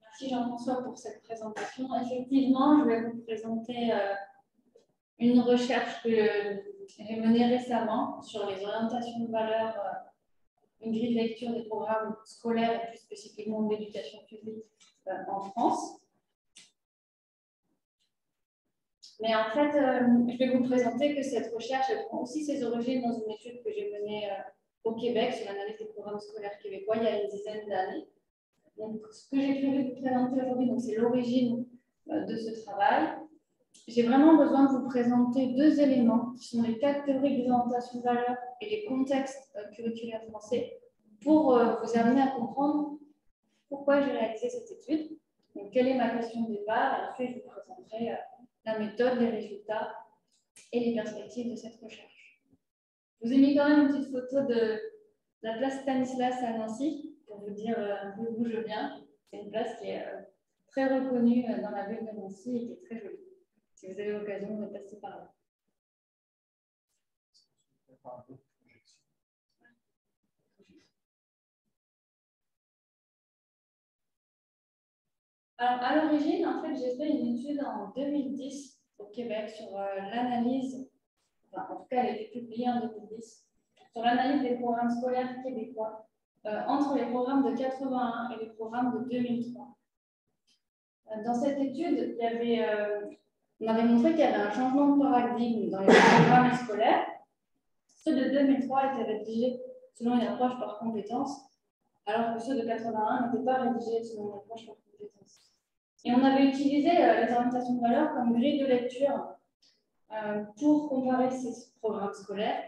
Merci Jean-François pour cette présentation. Effectivement, je vais vous présenter une recherche que j'ai menée récemment sur les orientations de valeur, une grille de lecture des programmes scolaires et plus spécifiquement de l'éducation publique en France. Mais en fait, je vais vous présenter que cette recherche elle prend aussi ses origines dans une étude que j'ai menée au Québec sur l'analyse des programmes scolaires québécois il y a une dizaine d'années. Donc, ce que j'ai prévu de vous présenter aujourd'hui, c'est l'origine de ce travail. J'ai vraiment besoin de vous présenter deux éléments qui sont les quatre théories des orientations de valeur et les contextes curriculaires français pour vous amener à comprendre pourquoi j'ai réalisé cette étude, donc, quelle est ma question de départ, et ensuite je vous présenterai la méthode, les résultats et les perspectives de cette recherche. Je vous ai mis quand même une petite photo de la place Stanislas à Nancy pour vous dire un peu d'où je viens. C'est une place qui est très reconnue dans la ville de Nancy et qui est très jolie. Si vous avez l'occasion de passer par là. Alors, à l'origine, en fait, j'ai fait une étude en 2010 au Québec sur l'analyse, enfin, en tout cas, elle a été publiée en 2010, sur l'analyse des programmes scolaires québécois entre les programmes de 81 et les programmes de 2003. Dans cette étude, on avait montré qu'il y avait un changement de paradigme dans les programmes scolaires. Ceux de 2003 étaient rédigés selon une approche par compétences, alors que ceux de 81 n'étaient pas rédigés selon une approche par compétences. Et on avait utilisé les orientations de valeur comme grille de lecture pour comparer ces programmes scolaires.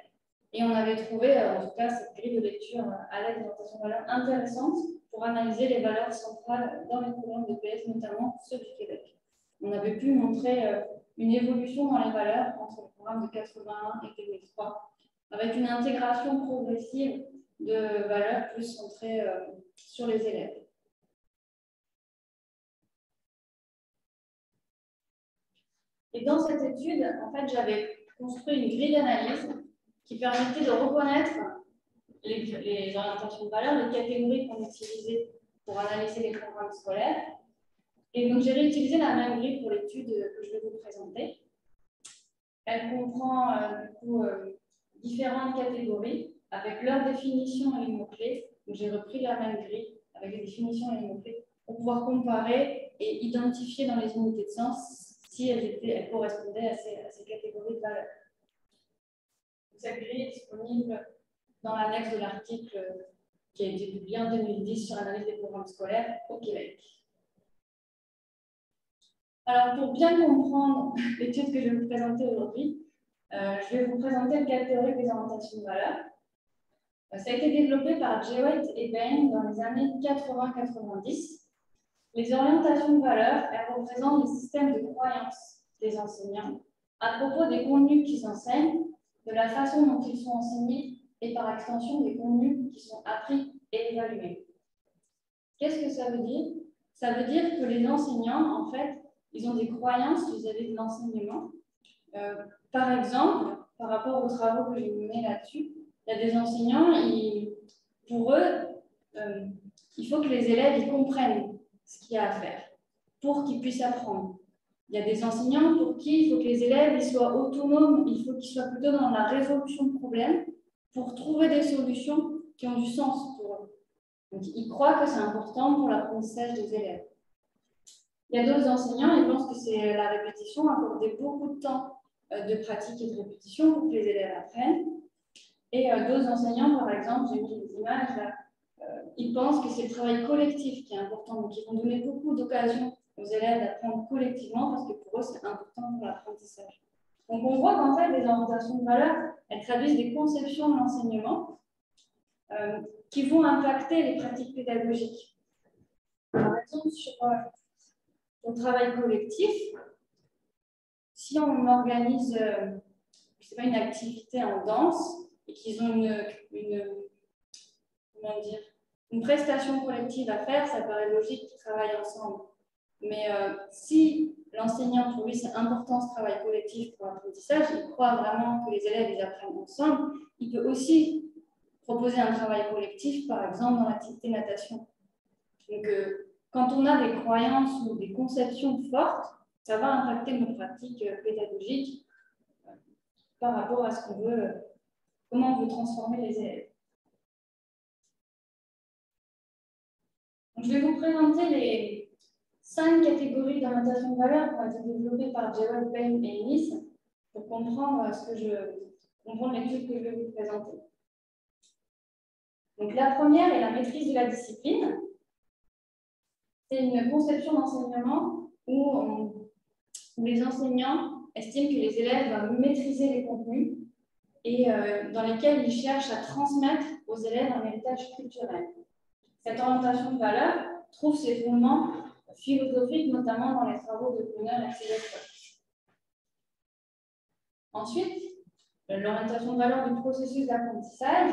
Et on avait trouvé, en tout cas, cette grille de lecture à l'aide d'orientations de valeur intéressante pour analyser les valeurs centrales dans les programmes de PS, notamment ceux du Québec. On avait pu montrer une évolution dans les valeurs entre les programmes de 81 et 2003, avec une intégration progressive de valeurs plus centrées sur les élèves. Et dans cette étude, en fait, j'avais construit une grille d'analyse qui permettait de reconnaître les orientations de valeur, les catégories qu'on utilisait pour analyser les programmes scolaires. Et donc, j'ai réutilisé la même grille pour l'étude que je vais vous présenter. Elle comprend du coup différentes catégories avec leurs définitions et les mots-clés. Donc, j'ai repris la même grille avec les définitions et les mots-clés pour pouvoir comparer et identifier dans les unités de sens si elles correspondaient à ces catégories de valeurs. Cette grille est disponible dans l'annexe de l'article qui a été publié en 2010 sur l'analyse des programmes scolaires au Québec. Alors, pour bien comprendre l'étude que je vais vous présenter aujourd'hui, je vais vous présenter le cas théorique des orientations de valeur. Ça a été développé par Jewett et Bain dans les années 80-90. Les orientations de valeur, elles représentent les systèmes de croyances des enseignants à propos des contenus qu'ils enseignent, de la façon dont ils sont enseignés et par extension des contenus qui sont appris et évalués. Qu'est-ce que ça veut dire? Ça veut dire que les enseignants, en fait, ils ont des croyances vis-à-vis de l'enseignement. Par exemple, par rapport aux travaux que j'ai menés là-dessus, il y a des enseignants, pour eux, il faut que les élèves ils comprennent ce qu'il y a à faire pour qu'ils puissent apprendre. Il y a des enseignants pour qui il faut que les élèves ils soient autonomes, il faut qu'ils soient plutôt dans la résolution de problèmes pour trouver des solutions qui ont du sens pour eux. Donc, ils croient que c'est important pour l'apprentissage des élèves. Il y a d'autres enseignants, ils pensent que c'est la répétition, accorder beaucoup de temps de pratique et de répétition pour que les élèves apprennent. Et d'autres enseignants, par exemple, j'ai mis des images là, ils pensent que c'est le travail collectif qui est important. Donc, ils vont donner beaucoup d'occasions aux élèves d'apprendre collectivement parce que pour eux, c'est important pour l'apprentissage. Donc, on voit qu'en fait, les orientations de valeur, elles traduisent des conceptions de l'enseignement qui vont impacter les pratiques pédagogiques. Par exemple, sur le travail collectif, si on organise je sais pas, une activité en danse et qu'ils ont une prestation collective à faire, ça paraît logique qu'ils travaillent ensemble. Mais si l'enseignant, pour lui, c'est important ce travail collectif pour l'apprentissage. Il croit vraiment que les élèves ils apprennent ensemble. Il peut aussi proposer un travail collectif, par exemple, dans l'activité natation. Donc, quand on a des croyances ou des conceptions fortes, ça va impacter nos pratiques pédagogiques par rapport à ce qu'on veut, comment on veut transformer les élèves. Donc, je vais vous présenter les 5 catégories d'orientation de valeur qui ont été développées par Jewett, Payne et Ennis pour comprendre l'étude que je vais vous présenter. Donc, la première est la maîtrise de la discipline. C'est une conception d'enseignement où les enseignants estiment que les élèves doivent maîtriser les contenus et dans lesquels ils cherchent à transmettre aux élèves un héritage culturel. Cette orientation de valeur trouve ses fondements philosophiques, notamment dans les travaux de Brunner et Silvestre. Ensuite, l'orientation de valeur du processus d'apprentissage,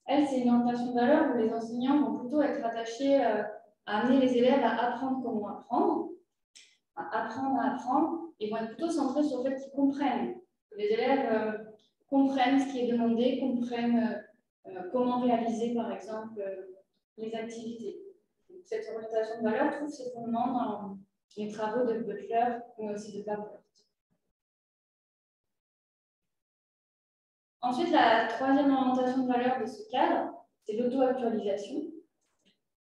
elle, c'est une orientation de valeur où les enseignants vont plutôt être attachés à amener les élèves à apprendre comment apprendre, à apprendre, et vont être plutôt centrés sur le fait qu'ils comprennent. Que les élèves comprennent ce qui est demandé, comprennent comment réaliser, par exemple, les activités. Donc, cette orientation de valeur trouve ses fondements dans les travaux de Butler, mais aussi de Papert. Ensuite, la troisième orientation de valeur de ce cadre, c'est l'auto-actualisation.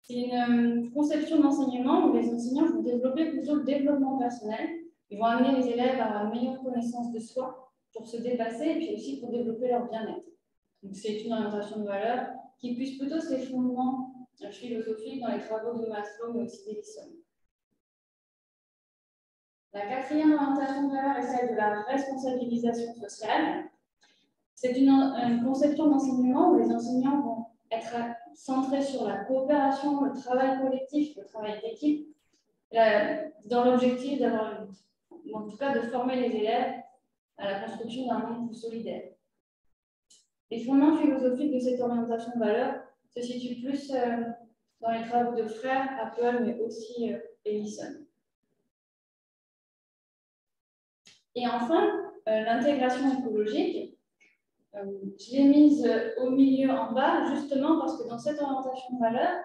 C'est une conception d'enseignement où les enseignants vont développer plutôt le développement personnel. Ils vont amener les élèves à une meilleure connaissance de soi pour se dépasser et puis aussi pour développer leur bien-être. Donc, c'est une orientation de valeur qui puise plutôt ses fondements philosophiques dans les travaux de Maslow mais aussi d'Ellison. La quatrième orientation de valeur est celle de la responsabilisation sociale. C'est une conception d'enseignement où les enseignants vont être centrés sur la coopération, le travail collectif, le travail d'équipe, dans l'objectif d'avoir, en tout cas, de former les élèves à la construction d'un monde plus solidaire. Les fondements philosophiques de cette orientation de valeur se situent plus dans les travaux de Frère, Apple, mais aussi Ellison. Et enfin, l'intégration écologique. Je l'ai mise au milieu en bas, justement parce que dans cette orientation de valeur,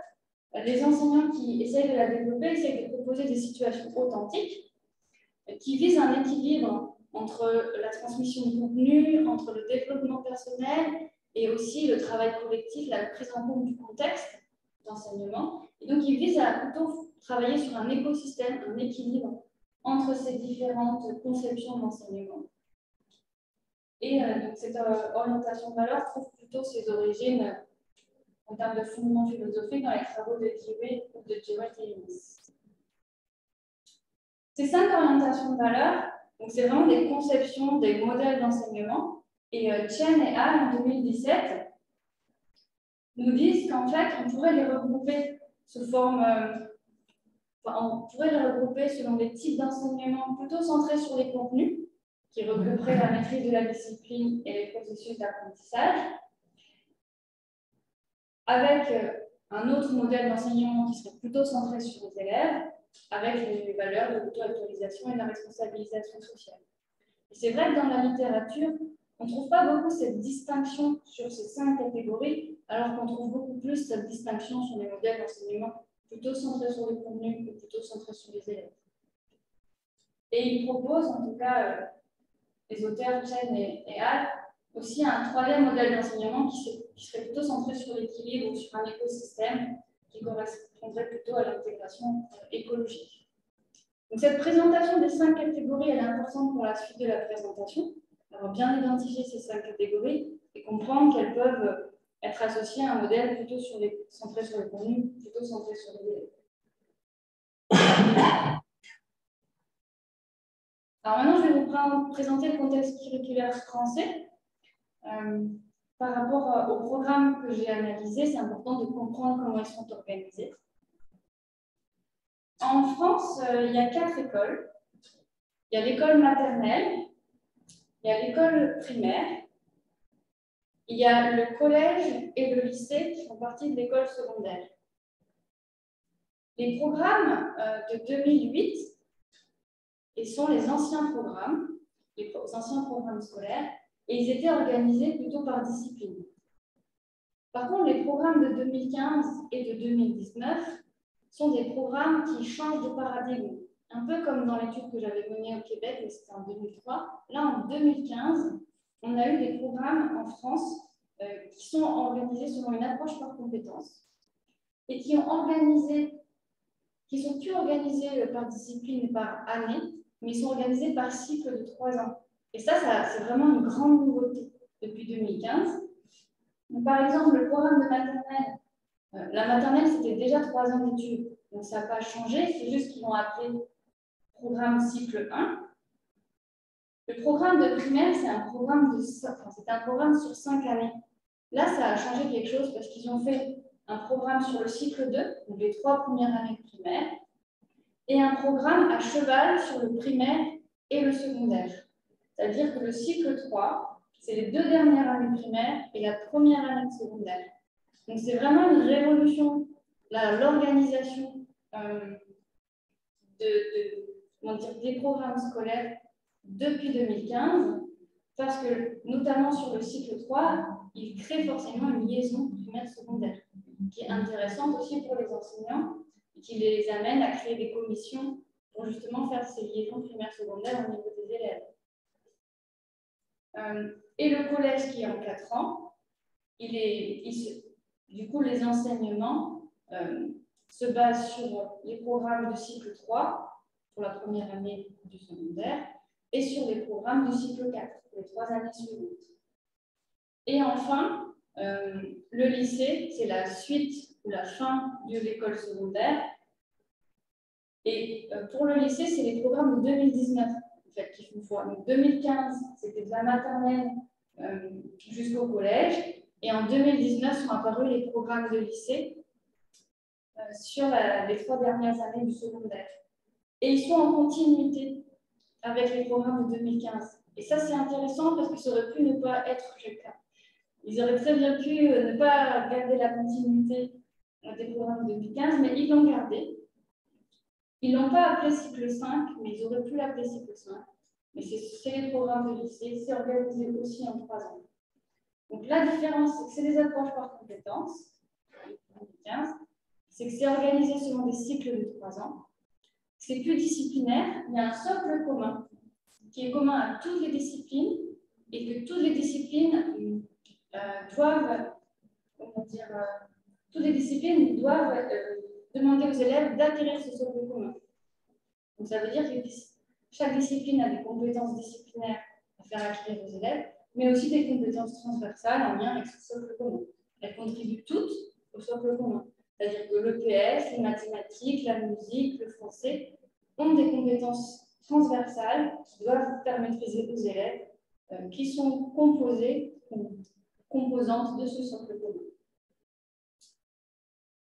les enseignants qui essayent de la développer essayent de proposer des situations authentiques qui visent un équilibre entre la transmission de contenu, entre le développement personnel et aussi le travail collectif, la prise en compte du contexte d'enseignement. Et donc, ils visent à plutôt travailler sur un écosystème, un équilibre entre ces différentes conceptions d'enseignement. Et donc, cette orientation de valeur trouve plutôt ses origines en termes de fondement philosophique dans les travaux de Dewey ou de Jewett et Ennis. Ces 5 orientations de valeur, c'est vraiment des conceptions, des modèles d'enseignement. Et Chen et Hall, en 2017, nous disent qu'en fait, on pourrait les regrouper sous forme, on pourrait les regrouper selon des types d'enseignement plutôt centrés sur les contenus, qui regrouperaient la maîtrise de la discipline et les processus d'apprentissage, avec un autre modèle d'enseignement qui serait plutôt centré sur les élèves, avec les valeurs de l'auto-actualisation et de la responsabilisation sociale. Et c'est vrai que dans la littérature, on ne trouve pas beaucoup cette distinction sur ces 5 catégories, alors qu'on trouve beaucoup plus cette distinction sur les modèles d'enseignement plutôt centrés sur le contenu ou plutôt centrés sur les élèves. Et ils proposent, en tout cas, les auteurs Chen et Hall, aussi un 3e modèle d'enseignement qui serait plutôt centré sur l'équilibre ou sur un écosystème qui correspondrait plutôt à l'intégration écologique. Donc, cette présentation des 5 catégories elle est importante pour la suite de la présentation. Alors, bien identifier ces 5 catégories et comprendre qu'elles peuvent être associées à un modèle plutôt centré sur le contenu, plutôt centré sur les élèves. Alors maintenant, je vais vous présenter le contexte curriculaire français. Par rapport au programme que j'ai analysé, c'est important de comprendre comment ils sont organisés. En France, il y a 4 écoles. Il y a l'école maternelle, il y a l'école primaire, il y a le collège et le lycée qui font partie de l'école secondaire. Les programmes de 2008, et sont les anciens programmes, les anciens programmes scolaires, et ils étaient organisés plutôt par discipline. Par contre, les programmes de 2015 et de 2019 sont des programmes qui changent de paradigme, un peu comme dans l'étude que j'avais menée au Québec, mais c'était en 2003. Là, en 2015, on a eu des programmes en France qui sont organisés selon une approche par compétences et qui sont plus organisés par discipline et par année, mais ils sont organisés par cycle de 3 ans. Et ça c'est vraiment une grande nouveauté depuis 2015. Donc, par exemple, le programme de maternelle, la maternelle, c'était déjà 3 ans d'études, donc ça n'a pas changé, c'est juste qu'ils l'ont appelé programme cycle 1. Le programme de primaire, c'est un programme sur 5 années. Là, ça a changé quelque chose parce qu'ils ont fait un programme sur le cycle 2, donc les 3 premières années de primaire, et un programme à cheval sur le primaire et le secondaire. C'est-à-dire que le cycle 3, c'est les 2 dernières années primaires et la première année de secondaire. Donc, c'est vraiment une révolution, l'organisation des programmes scolaires depuis 2015, parce que, notamment sur le cycle 3, il crée forcément une liaison primaire-secondaire, qui est intéressante aussi pour les enseignants, et qui les amène à créer des commissions pour justement faire ces liaisons primaires-secondaires au niveau des élèves. Et le collège qui est en 4 ans, du coup, les enseignements se basent sur les programmes de cycle 3 pour la première année du secondaire et sur les programmes de cycle 4 pour les 3 années suivantes. Et enfin, le lycée, c'est la suite ou la fin de l'école secondaire. Et pour le lycée, c'est les programmes de 2019 en fait, qui font foi. Donc 2015, c'était de la maternelle jusqu'au collège. Et en 2019 sont apparus les programmes de lycée sur les 3 dernières années du secondaire. Et ils sont en continuité avec les programmes de 2015. Et ça, c'est intéressant parce que ça aurait pu ne pas être le cas. Ils auraient très bien pu ne pas garder la continuité des programmes de 2015, mais ils l'ont gardé. Ils ne l'ont pas appelé cycle 5, mais ils auraient pu l'appeler cycle 5. Mais c'est les programmes de lycée, c'est organisé aussi en 3 ans. Donc la différence, c'est que c'est des approches par compétences, 2015, c'est que c'est organisé selon des cycles de 3 ans. C'est plus disciplinaire, il y a un socle commun qui est commun à toutes les disciplines et que toutes les disciplines doivent demander aux élèves d'acquérir ce socle commun. Donc ça veut dire que chaque discipline a des compétences disciplinaires à faire acquérir aux élèves, mais aussi des compétences transversales en lien avec ce socle commun. Elles contribuent toutes au socle commun. C'est-à-dire que l'EPS, les mathématiques, la musique, le français ont des compétences transversales qui doivent permettre aux élèves qui sont composées ou composantes de ce socle commun.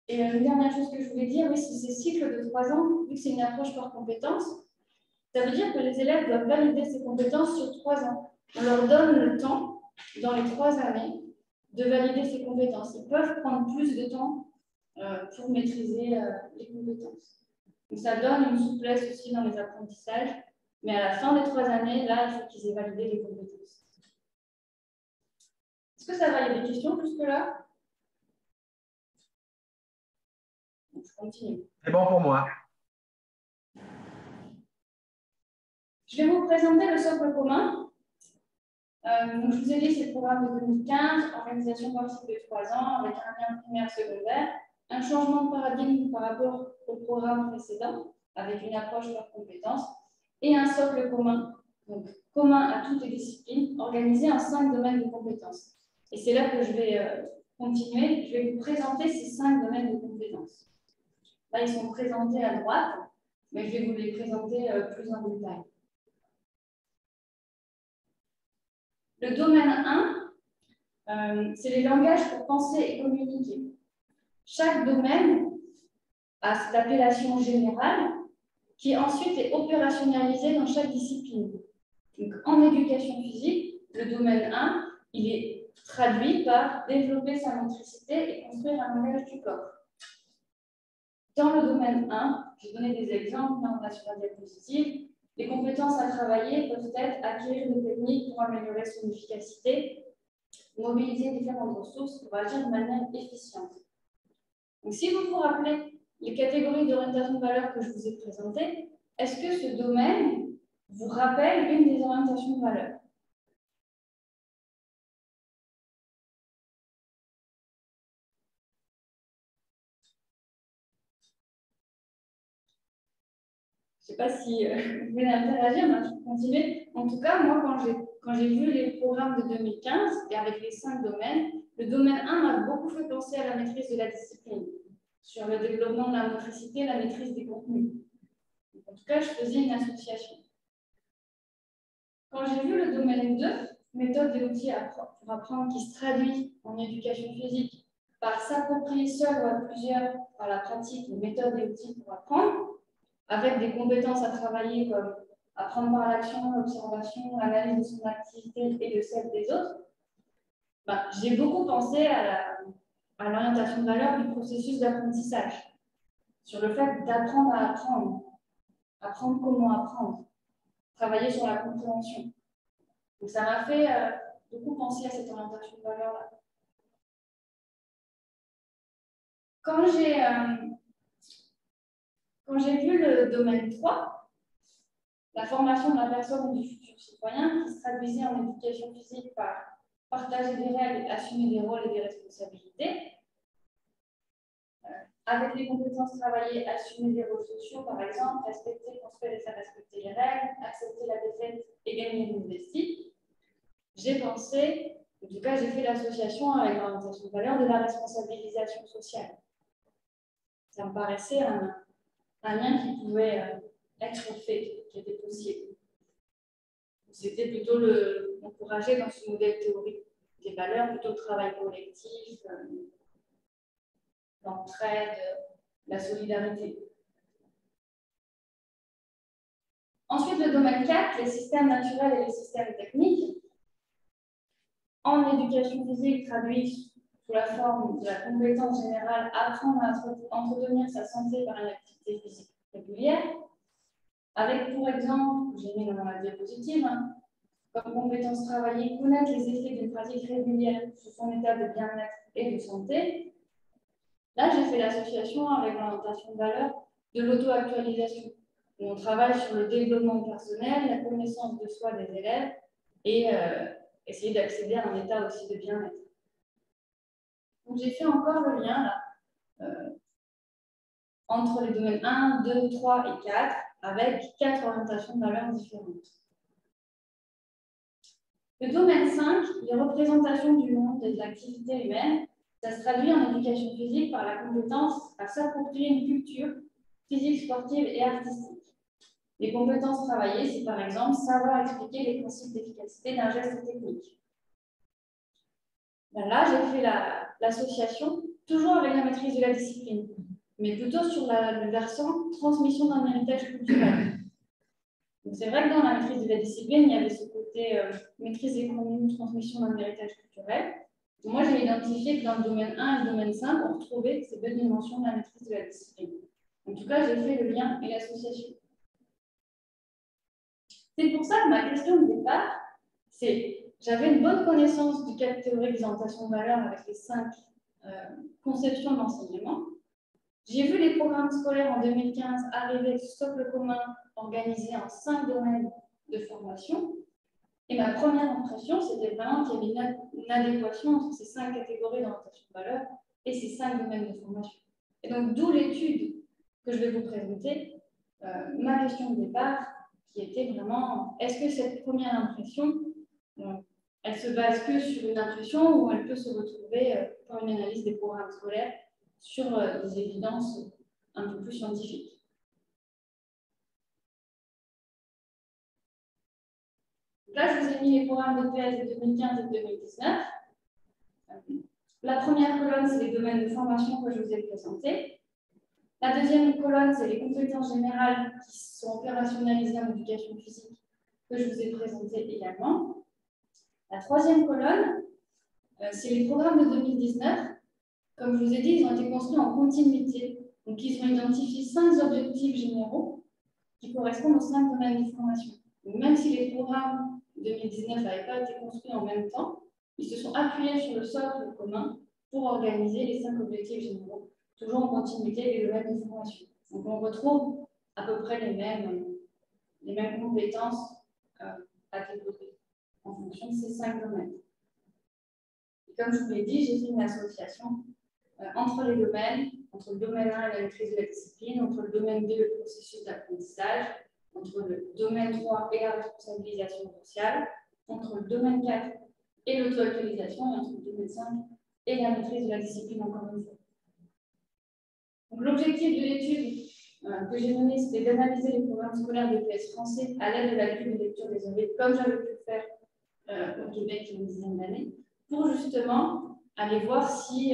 Et une dernière chose que je voulais dire, oui, c'est ces cycles de 3 ans, vu que c'est une approche par compétences, ça veut dire que les élèves doivent valider ces compétences sur 3 ans. On leur donne le temps, dans les 3 années, de valider ces compétences. Ils peuvent prendre plus de temps pour maîtriser les compétences. Donc, ça donne une souplesse aussi dans les apprentissages, mais à la fin des 3 années, là, il faut qu'ils aient validé les compétences. Est-ce que ça va? Il y a des questions jusque-là? Je continue. C'est bon pour moi. Je vais vous présenter le socle commun. Donc, je vous ai dit, c'est le programme de 2015, organisation par cycle de 3 ans, avec un lien primaire secondaire, un changement de paradigme par rapport au programme précédent, avec une approche par compétences, et un socle commun, donc commun à toutes les disciplines, organisé en 5 domaines de compétences. Et c'est là que je vais continuer. Je vais vous présenter ces 5 domaines de compétences. Là, ils sont présentés à droite, mais je vais vous les présenter plus en détail. Le domaine 1, c'est les langages pour penser et communiquer. Chaque domaine a cette appellation générale qui ensuite est opérationnalisée dans chaque discipline. Donc, en éducation physique, le domaine 1, il est traduit par développer sa motricité et construire un langage du corps. Dans le domaine 1, j'ai donné des exemples, là on a sur la diapositive, Les compétences à travailler peuvent être acquérir des techniques pour améliorer son efficacité, mobiliser différentes ressources pour agir de manière efficiente. Donc, si vous vous rappelez les catégories d'orientation de valeur que je vous ai présentées, est-ce que ce domaine vous rappelle une des orientations de valeur? Je ne sais pas si vous voulez interagir, mais je vais continuer. En tout cas, moi, quand j'ai vu les programmes de 2015, et avec les 5 domaines, le domaine 1 m'a beaucoup fait penser à la maîtrise de la discipline, sur le développement de la motricité, la maîtrise des contenus. En tout cas, je faisais une association. Quand j'ai vu le domaine 2, méthode et outils pour apprendre, qui se traduit en éducation physique par s'approprier seul ou à plusieurs par la pratique de méthodes et outils pour apprendre, avec des compétences à travailler comme apprendre par l'action, l'observation, l'analyse de son activité et de celle des autres, j'ai beaucoup pensé à l'orientation de valeur du processus d'apprentissage, sur le fait d'apprendre à apprendre, apprendre comment apprendre, travailler sur la compréhension. Donc ça m'a fait beaucoup penser à cette orientation de valeur-là. Quand j'ai vu le domaine 3, la formation de la personne ou du futur citoyen, qui se traduisait en éducation physique par partager des règles, assumer des rôles et des responsabilités, avec les compétences travaillées, assumer des rôles sociaux, par exemple, respecter, construire et faire respecter les règles, accepter la défaite et gagner une investie, j'ai pensé, en tout cas j'ai fait l'association avec l'orientation de valeur de la responsabilisation sociale. Ça me paraissait un lien qui pouvait être fait, qui était possible. C'était plutôt encourager dans ce modèle théorique des valeurs, plutôt le travail collectif, l'entraide, la solidarité. Ensuite, le domaine 4, les systèmes naturels et les systèmes techniques. En éducation physique, traduit sous la forme de la compétence générale, apprendre à entretenir sa santé par une activité physique régulière, avec pour exemple, j'ai mis dans la diapositive, comme compétence travaillée, connaître les effets d'une pratique régulière sur son état de bien-être et de santé. Là, j'ai fait l'association avec l'orientation de valeur de l'auto-actualisation. On travaille sur le développement personnel, la connaissance de soi des élèves et essayer d'accéder à un état aussi de bien-être. Donc, j'ai fait encore le lien là, entre les domaines 1, 2, 3 et 4, avec 4 orientations de valeurs différentes. Le domaine 5, les représentations du monde et de l'activité humaine, ça se traduit en éducation physique par la compétence à s'approprier une culture physique, sportive et artistique. Les compétences travaillées, c'est par exemple savoir expliquer les principes d'efficacité d'un geste technique. Là, j'ai fait l'association, toujours avec la maîtrise de la discipline, mais plutôt sur le versant transmission d'un héritage culturel. C'est vrai que dans la maîtrise de la discipline, il y avait ce côté maîtrise des contenus, transmission d'un héritage culturel. Moi, j'ai identifié que dans le domaine 1 et le domaine 5, on retrouvait ces deux dimensions de la maîtrise de la discipline. En tout cas, j'ai fait le lien et l'association. C'est pour ça que ma question de départ, c'est j'avais une bonne connaissance du cadre théorique des orientations de valeur avec les 5 conceptions d'enseignement. J'ai vu les programmes scolaires en 2015 arriver avec ce socle commun organisé en 5 domaines de formation. Et ma première impression, c'était vraiment qu'il y avait une adéquation entre ces 5 catégories d'orientation de valeur et ces 5 domaines de formation. Et donc, d'où l'étude que je vais vous présenter, ma question de départ, qui était vraiment, est-ce que cette première impression, elle se base que sur une impression ou elle peut se retrouver par une analyse des programmes scolaires sur des évidences un peu plus scientifiques. Là, je vous ai mis les programmes de PS de 2015 et de 2019. La première colonne, c'est les domaines de formation que je vous ai présentés. La deuxième colonne, c'est les compétences générales qui sont opérationnalisées en éducation physique que je vous ai présentées également. La troisième colonne, c'est les programmes de 2019. Comme je vous ai dit, ils ont été construits en continuité. Donc, ils ont identifié 5 objectifs généraux qui correspondent aux 5 domaines de formation. Donc, même si les programmes 2019 n'avaient pas été construits en même temps, ils se sont appuyés sur le socle commun pour organiser les 5 objectifs généraux, toujours en continuité des domaines de formation. Donc on retrouve à peu près les mêmes compétences à développer en fonction de ces 5 domaines. Et comme je vous l'ai dit, j'ai fait une association entre les domaines, entre le domaine 1 et la maîtrise de la discipline, entre le domaine 2 et le processus d'apprentissage, entre le domaine 3 et la responsabilisation sociale, entre le domaine 4 et l'auto-actualisation, et entre le domaine 5 et la maîtrise de la discipline, encore une fois. L'objectif de l'étude que j'ai menée, c'était d'analyser les programmes scolaires de PS français à l'aide de la grille de lecture des OV, comme j'avais pu le faire au Québec il y a une dizaine d'années, pour justement aller voir si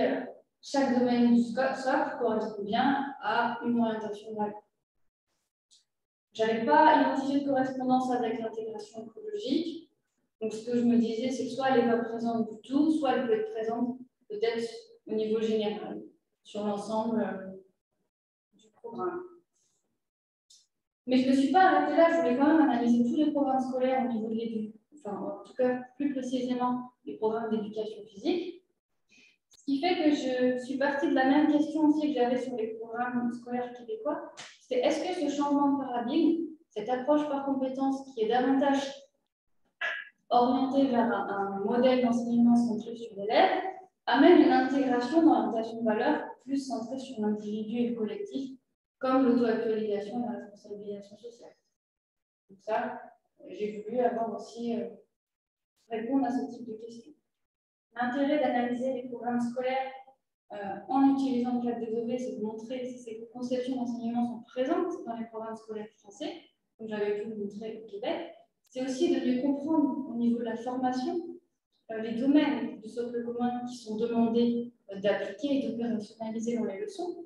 chaque domaine du socle correspond bien à une orientation valeur. Je n'avais pas identifié de correspondance avec l'intégration écologique. Donc, ce que je me disais, c'est que soit elle n'est pas présente du tout, soit elle peut être présente peut-être au niveau général, sur l'ensemble du programme. Mais je ne me suis pas arrêtée là, je voulais quand même analyser tous les programmes scolaires au niveau de l'éducation, enfin, en tout cas, plus précisément, les programmes d'éducation physique. Ce qui fait que je suis partie de la même question aussi que j'avais sur les programmes scolaires québécois. C'est est-ce que ce changement de paradigme, cette approche par compétences qui est davantage orientée vers un modèle d'enseignement centré sur l'élève, amène une intégration d'orientation de valeurs plus centrée sur l'individu et le collectif, comme l'auto-actualisation et la responsabilisation sociale. Donc ça, j'ai voulu avoir aussi répondre à ce type de questions. L'intérêt d'analyser les programmes scolaires en utilisant le cadre des OV, c'est de montrer si ces conceptions d'enseignement sont présentes dans les programmes scolaires français, comme j'avais pu le montrer au Québec. C'est aussi de mieux comprendre au niveau de la formation les domaines du socle commun qui sont demandés d'appliquer et d'opérationnaliser dans les leçons.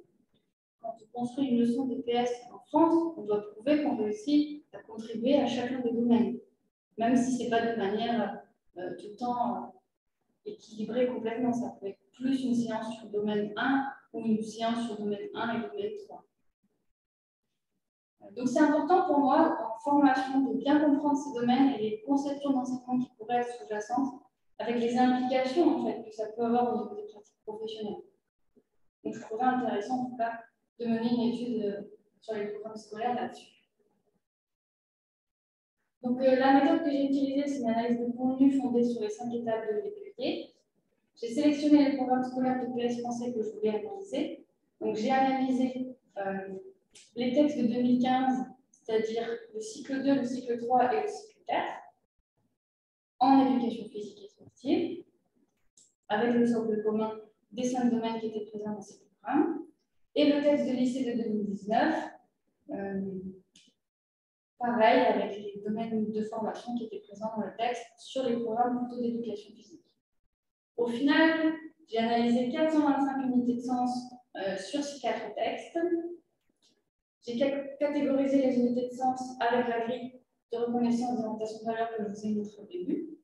Quand on construit une leçon de PS en France, on doit prouver qu'on réussit à contribuer à chacun des domaines, même si ce n'est pas de manière tout le temps équilibrée complètement. Ça peut être plus une séance sur le domaine 1 ou une séance sur le domaine 1 et le domaine 3. Donc c'est important pour moi, en formation, de bien comprendre ces domaines et les conceptions d'enseignement qui pourraient être sous-jacentes, avec les implications en fait, que ça peut avoir au niveau des pratiques professionnelles. Donc je trouverais intéressant en tout cas de mener une étude sur les programmes scolaires là-dessus. Donc la méthode que j'ai utilisée, c'est une analyse de contenu fondée sur les 5 étapes de l'EQD. J'ai sélectionné les programmes scolaires de PS français que je voulais analyser. Donc j'ai analysé les textes de 2015, c'est-à-dire le cycle 2, le cycle 3 et le cycle 4, en éducation physique et sportive, avec le socle commun des 5 domaines qui étaient présents dans ces programmes. Et le texte de lycée de 2019, pareil, avec les domaines de formation qui étaient présents dans le texte sur les programmes plutôt d'éducation physique. Au final, j'ai analysé 425 unités de sens sur ces 4 textes. J'ai catégorisé les unités de sens avec la grille de reconnaissance d'orientation de valeur que je vous ai montré au début.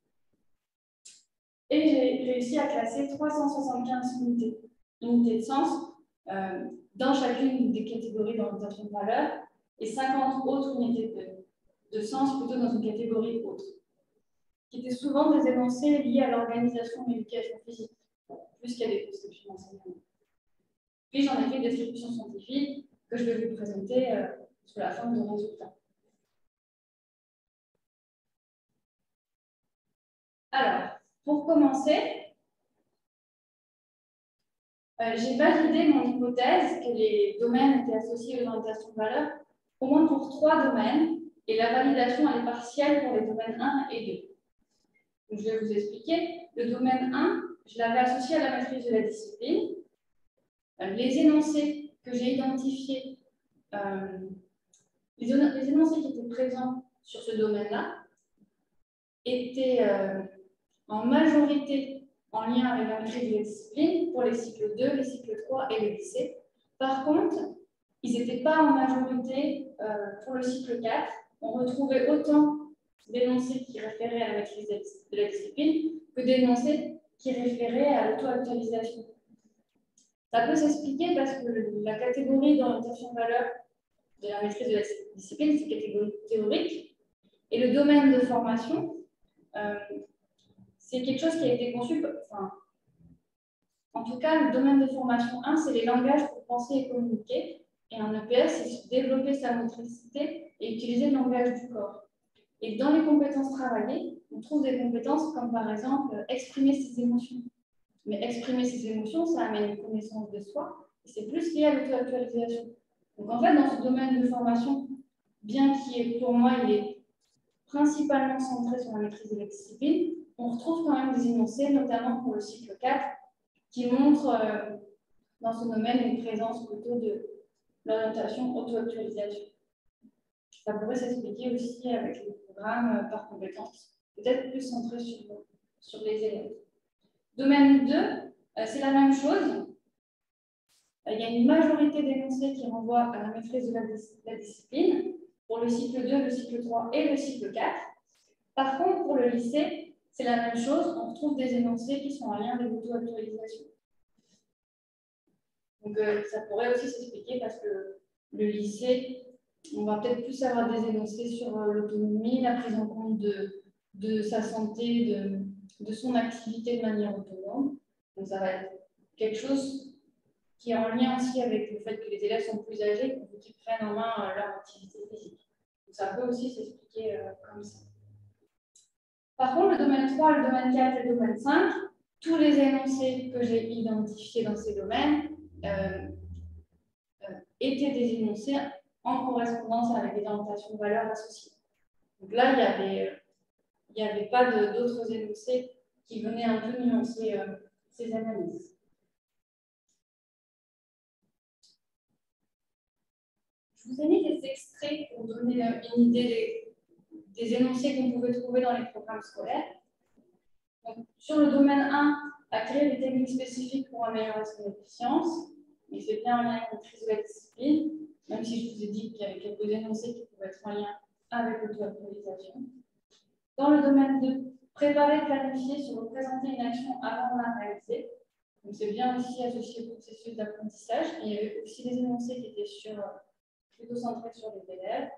Et j'ai réussi à classer 375 unités de sens dans chacune des catégories d'orientation de valeur et 50 autres unités de sens plutôt dans une catégorie autre, qui étaient souvent des énoncés liés à l'organisation de l'éducation physique, plus qu'il y a des conceptions d'enseignement. Puis j'en ai fait des descriptions scientifiques que je vais vous présenter sous la forme de résultats. Alors, pour commencer, j'ai validé mon hypothèse que les domaines étaient associés aux orientations de valeur au moins pour 3 domaines, et la validation elle est partielle pour les domaines 1 et 2. Donc, je vais vous expliquer. Le domaine 1, je l'avais associé à la maîtrise de la discipline. Les énoncés que j'ai identifiés, les énoncés qui étaient présents sur ce domaine-là étaient en majorité en lien avec la maîtrise de la discipline pour les cycles 2, les cycles 3 et le lycée. Par contre, ils n'étaient pas en majorité pour le cycle 4. On retrouvait autant d'énoncés qui référaient à la maîtrise de la discipline que d'énoncés qui référaient à l'auto-actualisation. Ça peut s'expliquer parce que la catégorie d'orientation de valeur de la maîtrise de la discipline, c'est catégorie théorique. Et le domaine de formation, c'est quelque chose qui a été conçu, en tout cas, le domaine de formation 1, c'est les langages pour penser et communiquer. Et en EPS, c'est développer sa motricité et utiliser le langage du corps. Et dans les compétences travaillées, on trouve des compétences comme par exemple exprimer ses émotions. Mais exprimer ses émotions, ça amène une connaissance de soi, et c'est plus lié à l'auto-actualisation. Donc en fait, dans ce domaine de formation, bien qu'il est, pour moi, il est principalement centré sur la maîtrise de la discipline, on retrouve quand même des énoncés, notamment pour le cycle 4, qui montrent dans ce domaine une présence plutôt de l'orientation auto-actualisation. Ça pourrait s'expliquer aussi avec les programmes par compétences, peut-être plus centrés sur les élèves. Domaine 2, c'est la même chose. Il y a une majorité d'énoncés qui renvoient à la maîtrise de la discipline pour le cycle 2, le cycle 3 et le cycle 4. Par contre, pour le lycée, c'est la même chose. On retrouve des énoncés qui sont en lien avec l'auto-actualisation. Donc, ça pourrait aussi s'expliquer parce que le lycée, on va peut-être plus avoir des énoncés sur l'autonomie, la prise en compte de sa santé, de son activité de manière autonome. Donc, ça va être quelque chose qui est en lien aussi avec le fait que les élèves sont plus âgés et qu'ils prennent en main leur activité physique. Donc, ça peut aussi s'expliquer comme ça. Par contre, le domaine 3, le domaine 4 et le domaine 5, tous les énoncés que j'ai identifiés dans ces domaines étaient des énoncés en correspondance avec des orientations de valeurs associées. Donc là, il n'y avait pas d'autres énoncés qui venaient un peu nuancer ces analyses. Je vous ai mis des extraits pour donner une idée des énoncés qu'on pouvait trouver dans les programmes scolaires. Donc, sur le domaine 1, à créer des techniques spécifiques pour améliorer son efficience. Mais c'est bien en lien avec la maîtrise de la discipline, même si je vous ai dit qu'il y avait quelques énoncés qui pouvaient être en lien avec l'auto-actualisation. Dans le domaine 2, préparer, planifier, se représenter une action avant de la réaliser. Donc c'est bien aussi associé au processus d'apprentissage. Il y avait aussi des énoncés qui étaient plutôt centrés sur les élèves.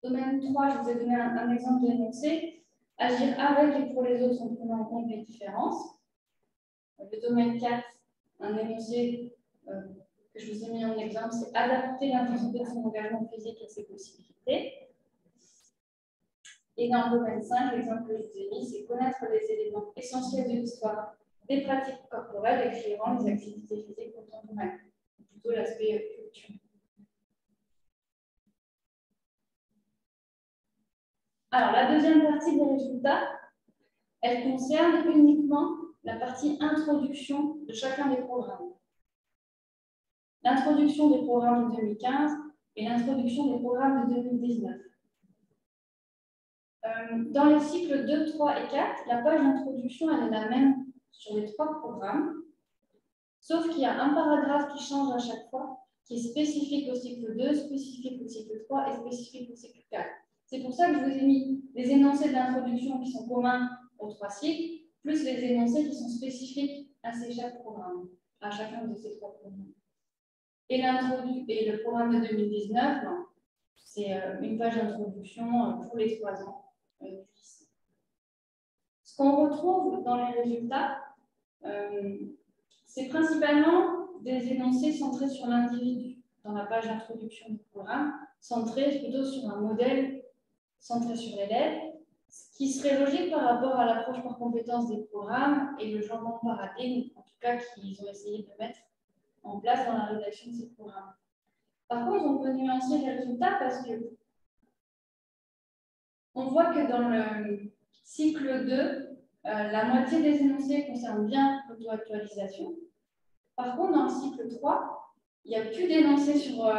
Domaine 3, je vous ai donné un exemple d'énoncé. Agir avec et pour les autres en prenant en compte les différences. Le domaine 4, un énoncé que je vous ai mis en exemple, c'est adapter l'intensité de son engagement physique à ses possibilités. Et dans le domaine 5, l'exemple que je vous ai mis, c'est connaître les éléments essentiels de l'histoire des pratiques corporelles éclairant les activités physiques contemporaines, plutôt l'aspect culturel. Alors, la deuxième partie des résultats, elle concerne uniquement la partie introduction de chacun des programmes. L'introduction des programmes de 2015 et l'introduction des programmes de 2019. Dans les cycles 2, 3 et 4, la page d'introduction est la même sur les 3 programmes, sauf qu'il y a un paragraphe qui change à chaque fois, qui est spécifique au cycle 2, spécifique au cycle 3 et spécifique au cycle 4. C'est pour ça que je vous ai mis les énoncés de l'introduction qui sont communs aux 3 cycles, plus les énoncés qui sont spécifiques à chaque programme, à chacun de ces 3 programmes. Et le programme de 2019, c'est une page d'introduction pour les 3 ans. Ce qu'on retrouve dans les résultats, c'est principalement des énoncés centrés sur l'individu, dans la page d'introduction du programme, centrés plutôt sur un modèle centré sur l'élève, ce qui serait logique par rapport à l'approche par compétences des programmes et le changement de paradigme, en tout cas qu'ils ont essayé de mettre en place dans la rédaction de ces programmes. Par contre, on peut nuancer les résultats parce que on voit que dans le cycle 2, la moitié des énoncés concernent bien l'auto-actualisation. Par contre, dans le cycle 3, il n'y a plus d'énoncés sur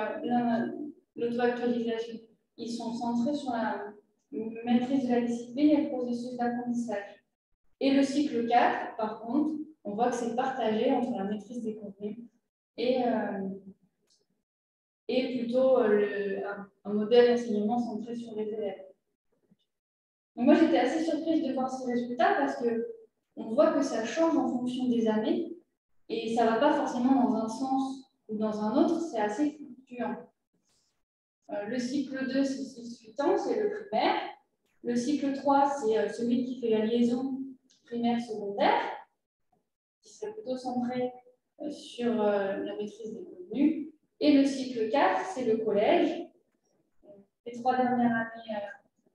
l'auto-actualisation. Ils sont centrés sur la maîtrise de la discipline et le processus d'apprentissage. Et le cycle 4, par contre, on voit que c'est partagé entre la maîtrise des contenus et plutôt un modèle d'enseignement centré sur les élèves. Donc moi, j'étais assez surprise de voir ces résultats parce qu'on voit que ça change en fonction des années et ça ne va pas forcément dans un sens ou dans un autre, c'est assez fluctuant. Le cycle 2, c'est 6-8 ans, c'est le primaire. Le cycle 3, c'est celui qui fait la liaison primaire-secondaire, qui serait plutôt centré sur la maîtrise des contenus. Et le cycle 4, c'est le collège, les 3 dernières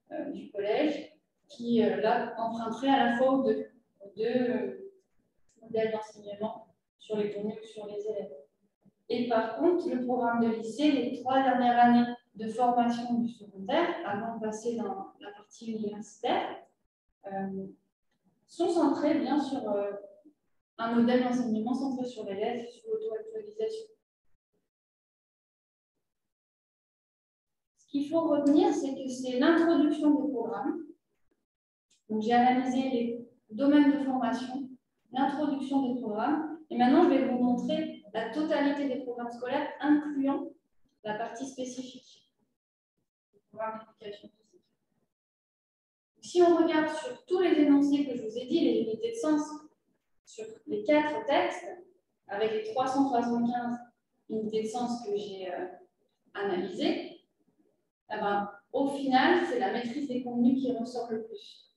années du collège, qui là emprunterait à la fois aux deux modèles d'enseignement sur les contenus ou sur les élèves. Et par contre, le programme de lycée, les 3 dernières années de formation du secondaire, avant de passer dans la partie universitaire, sont centrés bien sur un modèle d'enseignement centré sur l'élève, sur l'auto-actualisation. Ce qu'il faut retenir, c'est que c'est l'introduction des programmes. Donc, j'ai analysé les domaines de formation, l'introduction des programmes, et maintenant, je vais vous montrer la totalité des programmes scolaires, incluant la partie spécifique. Programme d'éducation physique. Si on regarde sur tous les énoncés que je vous ai dit, les unités de sens, sur les 4 textes, avec les 375 unités de sens que j'ai analysées, eh ben, au final, c'est la maîtrise des contenus qui ressort le plus.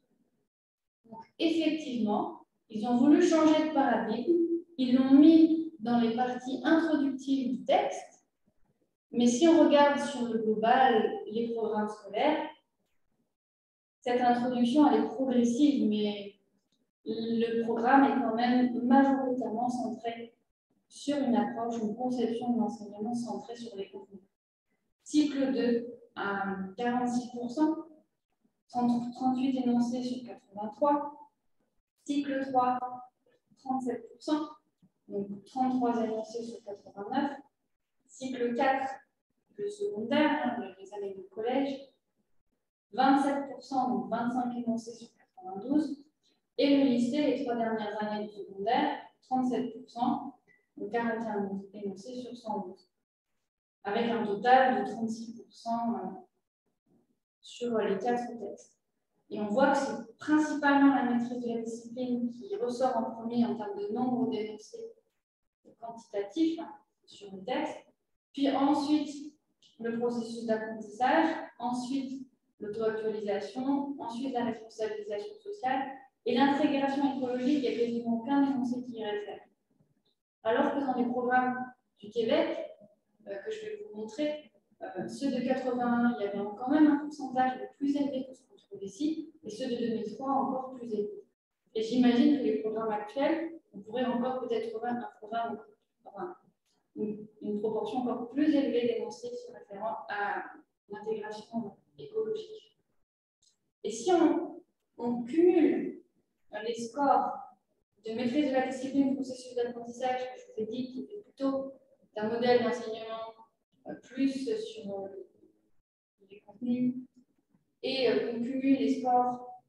Donc, effectivement, ils ont voulu changer de paradigme, ils l'ont mis dans les parties introductives du texte, mais si on regarde sur le global les programmes scolaires, cette introduction elle est progressive, mais le programme est quand même majoritairement centré sur une approche, une conception de l'enseignement centrée sur les contenus. Cycle 2 à 46%, 38 énoncés sur 83. Cycle 3, 37%, donc 33 énoncés sur 89. Cycle 4, le secondaire, les années de collège, 27%, donc 25 énoncés sur 92. Et le lycée, les 3 dernières années du secondaire, 37%, donc 41 énoncés sur 112. Avec un total de 36% sur les 4 textes. Et on voit que c'est principalement la maîtrise de la discipline qui ressort en premier en termes de nombre d'énoncés quantitatifs sur le texte. Puis ensuite, le processus d'apprentissage, ensuite l'auto-actualisation, ensuite la responsabilisation sociale et l'intégration écologique, il n'y a quasiment aucun énoncé qui y réfère. Alors que dans les programmes du Québec, que je vais vous montrer, ceux de 81, il y avait quand même un pourcentage plus élevé que ce qu'on trouve ici, et ceux de 2003 encore plus élevés. Et j'imagine que les programmes actuels, on pourrait encore peut-être trouver un programme, enfin, une proportion encore plus élevée d'énoncés se référant à l'intégration écologique. Et si on cumule les scores de maîtrise de la discipline processus d'apprentissage, que je vous ai dit, qui était plutôt d'un modèle d'enseignement plus sur les contenus, et qu'on cumule les scores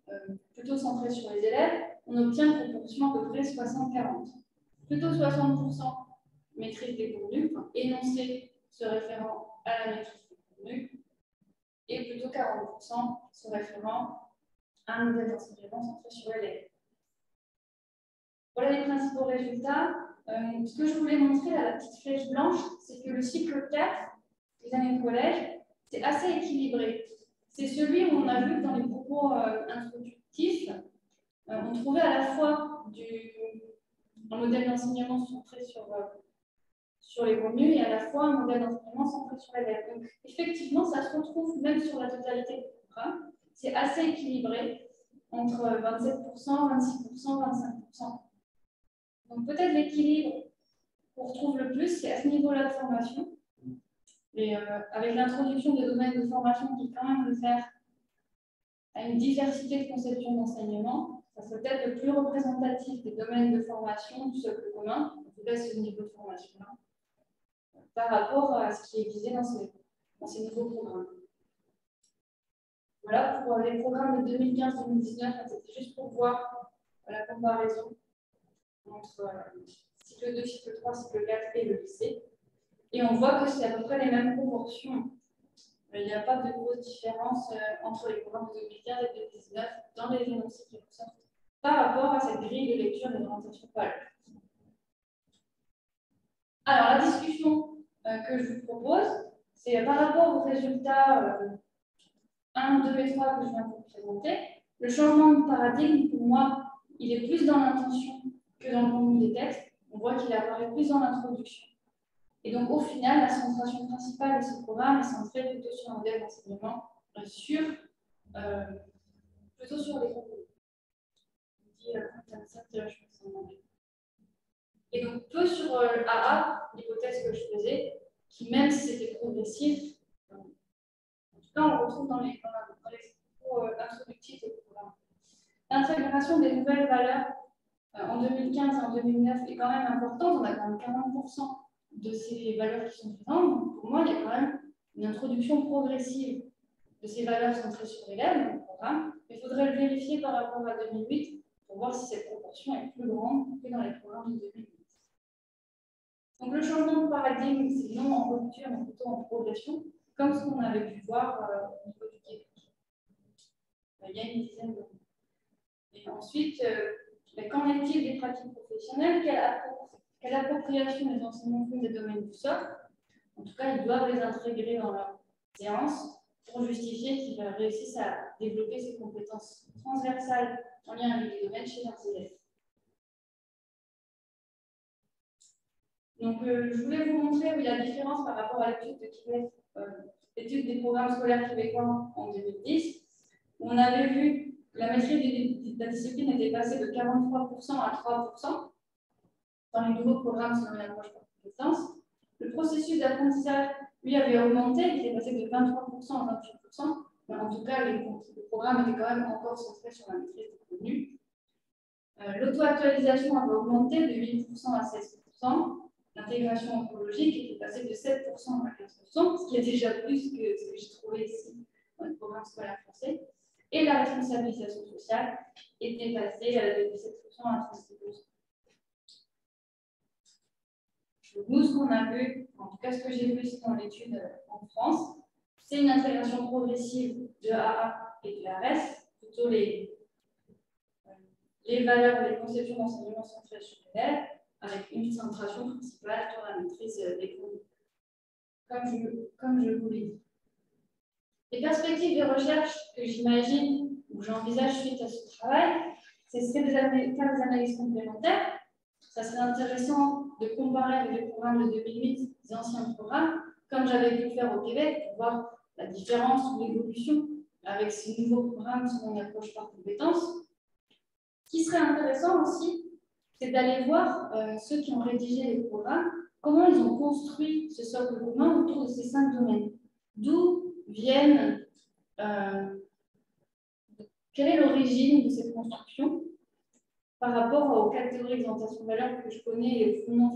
plutôt centrés sur les élèves, on obtient une proportion à peu près 60-40. Plutôt 60% maîtrise des contenus, enfin, énoncé se référant à la maîtrise des contenus, et plutôt 40% se référant à un modèle d'enseignement centré sur l'élève. Voilà les principaux résultats. Ce que je voulais montrer à la petite flèche blanche, c'est que le cycle 4, les années de collège, c'est assez équilibré. C'est celui où on a vu que dans les propos introductifs, on trouvait à la fois un modèle d'enseignement centré sur les contenus et à la fois un modèle d'enseignement centré sur l'élève. Donc, effectivement, ça se retrouve même sur la totalité du programme. C'est assez équilibré entre 27%, 26%, 25%. Donc, peut-être l'équilibre qu'on retrouve le plus, c'est à ce niveau-là de formation. Et avec l'introduction des domaines de formation qui quand même réfèrent à une diversité de conceptions d'enseignement, ça serait peut-être le plus représentatif des domaines de formation du socle commun, en tout cas ce niveau de formation-là, par rapport à ce qui est visé dans ces nouveaux programmes. Voilà pour les programmes de 2015-2019, c'était juste pour voir la comparaison entre cycle 2, cycle 3, cycle 4 et le lycée. Et on voit que c'est à peu près les mêmes proportions. Il n'y a pas de grosse différence entre les programmes de 2015 et 2019 dans les énoncés qui ressortent par rapport à cette grille de lecture et d'orientation PAL. Alors, la discussion que je vous propose, c'est par rapport aux résultats 1, 2 et 3 que je viens de vous présenter, le changement de paradigme, pour moi, il est plus dans l'intention que dans le contenu des textes. On voit qu'il apparaît plus dans l'introduction. Et donc, au final, la centration principale de ce programme est centrée plutôt sur un modèle d'enseignement, plutôt sur les contenus. Et donc, peu sur AA, l'hypothèse que je faisais, qui, même si c'était progressif, en tout cas, on le retrouve dans les propos introductifs des programmes. L'intégration des nouvelles valeurs en 2015 et en 2009 est quand même importante. On a quand même 40% de ces valeurs qui sont présentes. Donc, pour moi, il y a quand même une introduction progressive de ces valeurs centrées sur l'élève dans le programme. Il faudrait le vérifier par rapport à 2008 pour voir si cette proportion est plus grande que dans les programmes de 2008. Donc, le changement de paradigme, c'est non en rupture, mais plutôt en progression, comme ce qu'on avait pu voir au niveau du Québec. Il y a une dizaine d'années. Et ensuite, qu'en est-il des pratiques professionnelles? Quelle appropriation les enseignants font des domaines du socle? En tout cas, ils doivent les intégrer dans leur séance pour justifier qu'ils réussissent à développer ces compétences transversales en lien avec les domaines chez leurs élèves. Donc, je voulais vous montrer la différence par rapport à l'étude de Québec, l'étude des programmes scolaires québécois en 2010, où on avait vu que la maîtrise de la discipline était passée de 43% à 3% dans les nouveaux programmes selon l'approche par compétences. Le processus d'apprentissage, lui, avait augmenté, il était passé de 23% à 28%, mais en tout cas, le programme était quand même encore centré sur la maîtrise des contenus. L'auto-actualisation avait augmenté de 8% à 16%. L'intégration anthropologique était passée de 7% à 15%, ce qui est déjà plus que ce que j'ai trouvé ici dans le programme scolaire français. Et la responsabilisation sociale était passée de 17% à 36%. Nous, ce qu'on a vu, en tout cas ce que j'ai vu ici dans l'étude en France, c'est une intégration progressive de AA et de RS, plutôt les valeurs et les conceptions d'enseignement centrées sur l'élève, avec une centration principale sur la maîtrise des contenus, comme je vous l'ai dit. Les perspectives de recherche que j'imagine ou j'envisage suite à ce travail, c'est faire des analyses complémentaires. Ça serait intéressant de comparer avec les programmes de 2008, les anciens programmes, comme j'avais pu le faire au Québec, pour voir la différence ou l'évolution avec ces nouveaux programmes selon une approche par compétences. Ce qui serait intéressant aussi, c'est d'aller voir ceux qui ont rédigé les programmes, comment ils ont construit ce socle commun autour de ces 5 domaines. D'où viennent, quelle est l'origine de cette construction par rapport aux 4 théories d'orientation de valeur que je connais et aux fondements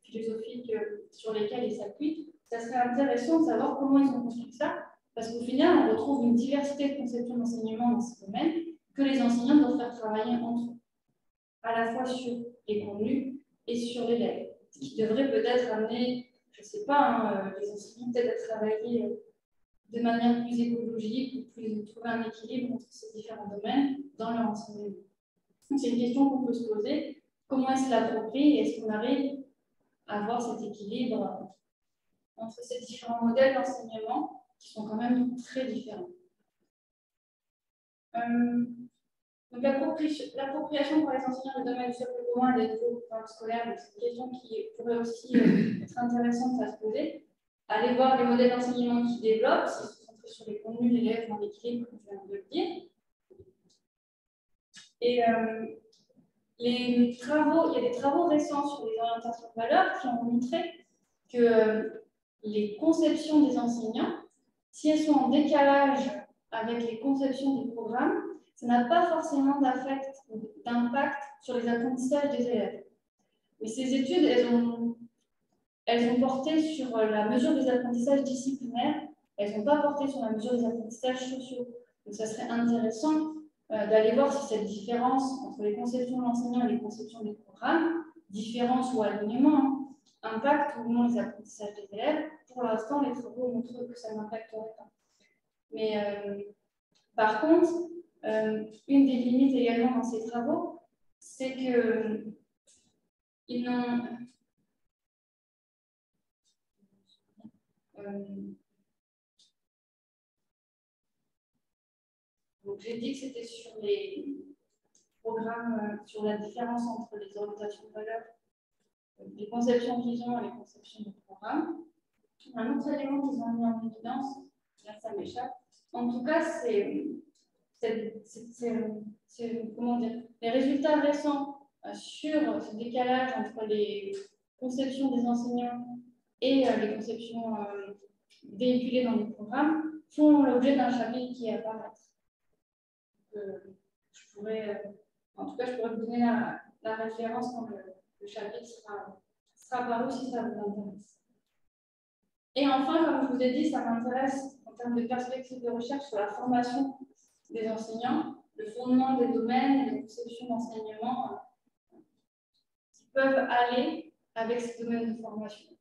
philosophiques sur lesquels ils s'appuient. Ça serait intéressant de savoir comment ils ont construit ça, parce qu'au final, on retrouve une diversité de conceptions d'enseignement dans ces domaines que les enseignants doivent faire travailler entre eux, à la fois sur les contenus et sur l'élève. Ce qui devrait peut-être amener, je ne sais pas, les enseignants peut-être à travailler de manière plus écologique ou plus trouver un équilibre entre ces différents domaines dans leur enseignement. C'est une question qu'on peut se poser. Comment est-ce qu'on l'approprie et est-ce qu'on arrive à avoir cet équilibre entre ces différents modèles d'enseignement qui sont quand même très différents? Donc, l'appropriation pour les enseignants du domaine du socle commun des nouveaux programmes scolaires, c'est une question qui pourrait aussi être intéressante à se poser. Allez voir les modèles d'enseignement qui développent, s'ils sont centrés sur les contenus, l'élève dans l'équilibre, comme je viens de le dire. Et il y a des travaux récents sur les orientations de valeur qui ont montré que les conceptions des enseignants, si elles sont en décalage avec les conceptions du programme, ça n'a pas forcément d'impact sur les apprentissages des élèves. Mais ces études, elles ont porté sur la mesure des apprentissages disciplinaires, elles n'ont pas porté sur la mesure des apprentissages sociaux. Donc, ça serait intéressant d'aller voir si cette différence entre les conceptions de l'enseignant et les conceptions des programmes, différence ou alignement, impacte ou non les apprentissages des élèves. Pour l'instant, les travaux montrent que ça n'impacterait pas. Mais par contre, une des limites également dans ces travaux, c'est que Donc, j'ai dit que c'était sur les programmes, sur la différence entre les orientations de valeur, les conceptions qu'ils ont et les conceptions de programme. Un autre élément qu'ils ont mis en évidence, là ça m'échappe, en tout cas, c'est comment dire, les résultats récents sur ce décalage entre les conceptions des enseignants et les conceptions véhiculées dans les programmes font l'objet d'un chapitre qui apparaît. Je pourrais, en tout cas, je pourrais vous donner la référence quand le chapitre sera paru si ça vous intéresse. Et enfin, comme je vous ai dit, ça m'intéresse en termes de perspective de recherche sur la formation des enseignants, le fondement des domaines et des conceptions d'enseignement qui peuvent aller avec ces domaines de formation.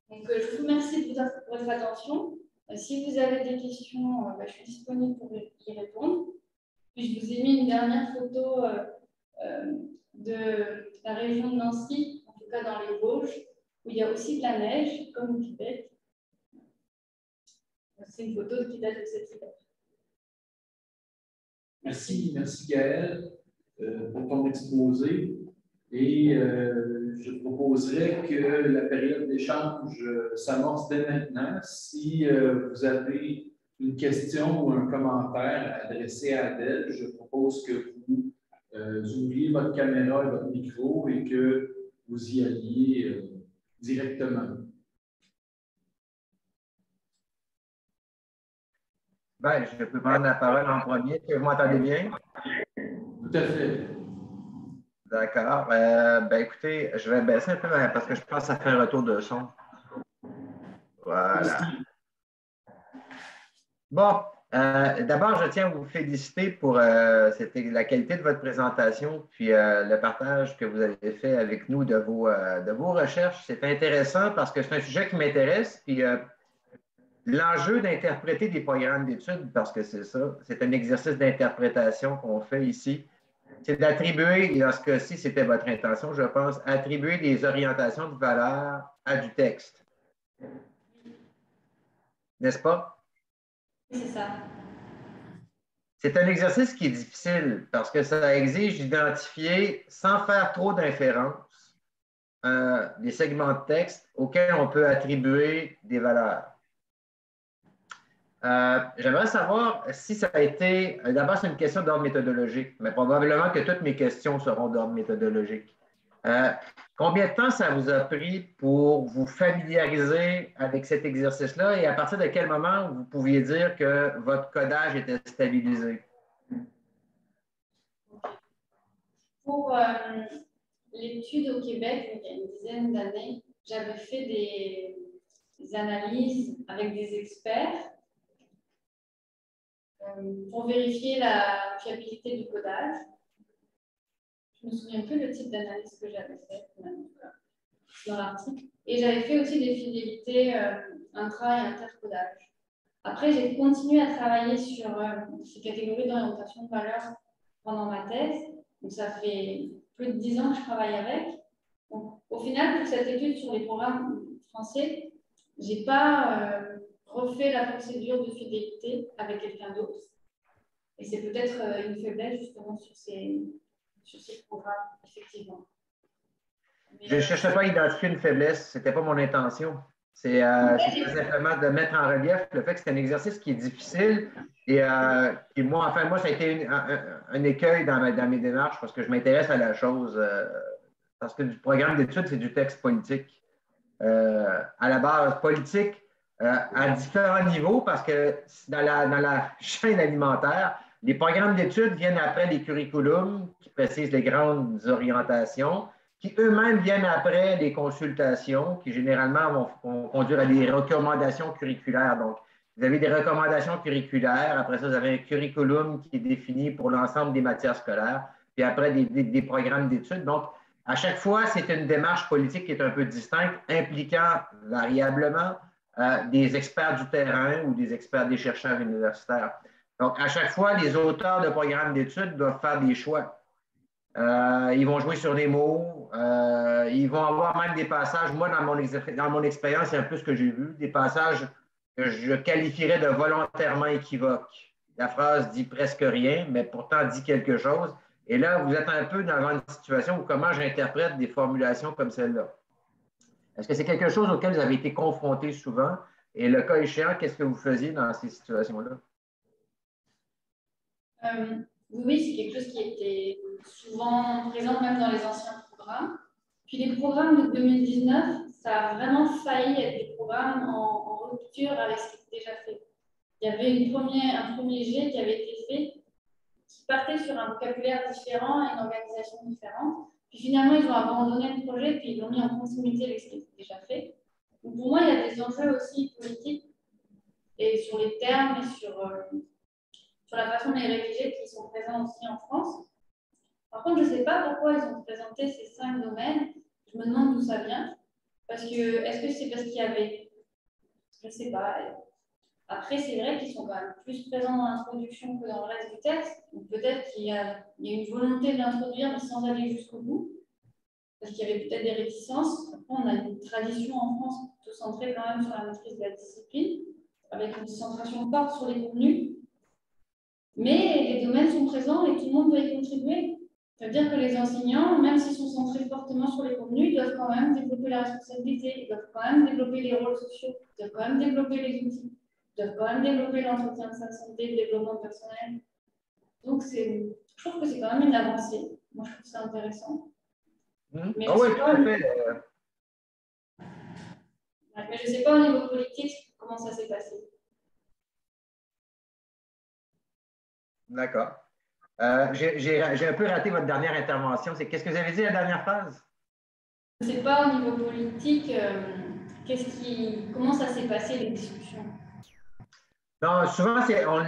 Donc, je vous remercie de votre attention. Si vous avez des questions, je suis disponible pour y répondre. Puis, je vous ai mis une dernière photo de la région de Nancy, en tout cas dans les Vosges, où il y a aussi de la neige, comme au Québec. C'est une photo qui date de cet hiver. Merci Gaëlle pour ton exposé. Et je proposerais que la période d'échange s'amorce dès maintenant. Si vous avez une question ou un commentaire adressé à Adèle, je propose que vous ouvriez votre caméra et votre micro et que vous y alliez directement. Ben, je peux prendre la parole en premier. Est-ce que vous m'entendez bien? Tout à fait. D'accord. Ben, écoutez, je vais baisser un peu parce que je pense que ça fait un retour de son. Voilà. Bon, d'abord, je tiens à vous féliciter pour la qualité de votre présentation, puis le partage que vous avez fait avec nous de vos recherches. C'est intéressant parce que c'est un sujet qui m'intéresse, puis l'enjeu d'interpréter des programmes d'études, parce que c'est ça, c'est un exercice d'interprétation qu'on fait ici, c'est d'attribuer, dans ce cas-ci, c'était votre intention, je pense, attribuer des orientations de valeur à du texte. N'est-ce pas? C'est ça. C'est un exercice qui est difficile parce que ça exige d'identifier, sans faire trop d'inférences, des segments de texte auxquels on peut attribuer des valeurs. J'aimerais savoir si ça a été, d'abord c'est une question d'ordre méthodologique, mais probablement que toutes mes questions seront d'ordre méthodologique. Combien de temps ça vous a pris pour vous familiariser avec cet exercice-là et à partir de quel moment vous pouviez dire que votre codage était stabilisé? Pour l'étude au Québec, il y a une dizaine d'années, j'avais fait des analyses avec des experts pour vérifier la fiabilité du codage. Je ne me souviens plus le type d'analyse que j'avais faite dans l'article. Et j'avais fait aussi des fidélités intra- et intercodage. Après, j'ai continué à travailler sur ces catégories d'orientation de valeur pendant ma thèse. Donc, ça fait plus de 10 ans que je travaille avec. Donc, au final, pour cette étude sur les programmes français, je n'ai pas refait la procédure de fidélité avec quelqu'un d'autre. Et c'est peut-être une faiblesse justement sur ces programmes, effectivement. Mais, je ne cherchais pas à identifier une faiblesse, ce n'était pas mon intention. C'est simplement de mettre en relief le fait que c'est un exercice qui est difficile et moi, ça a été un écueil dans mes démarches parce que je m'intéresse à la chose. Parce que du programme d'études, c'est du texte politique. À la base politique, à différents niveaux, parce que dans la chaîne alimentaire, les programmes d'études viennent après les curriculums qui précisent les grandes orientations, qui eux-mêmes viennent après les consultations, qui généralement vont conduire à des recommandations curriculaires. Donc, vous avez des recommandations curriculaires, après ça, vous avez un curriculum qui est défini pour l'ensemble des matières scolaires, puis après des programmes d'études. Donc, à chaque fois, c'est une démarche politique qui est un peu distincte, impliquant variablement des experts du terrain ou des experts des chercheurs universitaires. Donc, à chaque fois, les auteurs de programmes d'études doivent faire des choix. Ils vont jouer sur des mots. Ils vont avoir même des passages. Moi, dans mon expérience, c'est un peu ce que j'ai vu, des passages que je qualifierais de volontairement équivoques. La phrase dit presque rien, mais pourtant dit quelque chose. Et là, vous êtes un peu dans une situation où comment j'interprète des formulations comme celle-là. Est-ce que c'est quelque chose auquel vous avez été confronté souvent? Et le cas échéant, qu'est-ce que vous faisiez dans ces situations-là? Oui, c'est quelque chose qui était souvent présent même dans les anciens programmes. Puis les programmes de 2019, ça a vraiment failli être des programmes en rupture avec ce qui était déjà fait. Il y avait un premier jet qui avait été fait qui partait sur un vocabulaire différent et une organisation différente. Puis finalement, ils ont abandonné le projet puis ils l'ont mis en continuité avec ce qui était déjà fait. Donc pour moi, il y a des enjeux aussi politiques et sur les termes et sur la façon de les rédiger qui sont présents aussi en France. Par contre, je ne sais pas pourquoi ils ont présenté ces 5 domaines. Je me demande d'où ça vient. Parce que, est-ce que c'est parce qu'il y avait, je ne sais pas. Après, c'est vrai qu'ils sont quand même plus présents dans l'introduction que dans le reste du texte. Donc peut-être qu'il y a une volonté de l'introduire, mais sans aller jusqu'au bout. Parce qu'il y avait peut-être des réticences. Après, on a une tradition en France plutôt centrée quand même sur la maîtrise de la discipline, avec une concentration forte sur les contenus. Mais les domaines sont présents et tout le monde doit y contribuer. Ça veut dire que les enseignants, même s'ils sont centrés fortement sur les contenus, doivent quand même développer la responsabilité, ils doivent quand même développer les rôles sociaux, ils doivent quand même développer les outils, ils doivent quand même développer l'entretien de sa santé, le développement personnel. Donc, je trouve que c'est quand même une avancée. Moi, je trouve ça intéressant. Mais Ah oui, tout à fait. Mais je ne sais pas au niveau politique comment ça s'est passé. D'accord. J'ai un peu raté votre dernière intervention. Qu'est-ce que vous avez dit la dernière phrase? Je ne sais pas au niveau politique comment ça s'est passé les discussions. Non, souvent,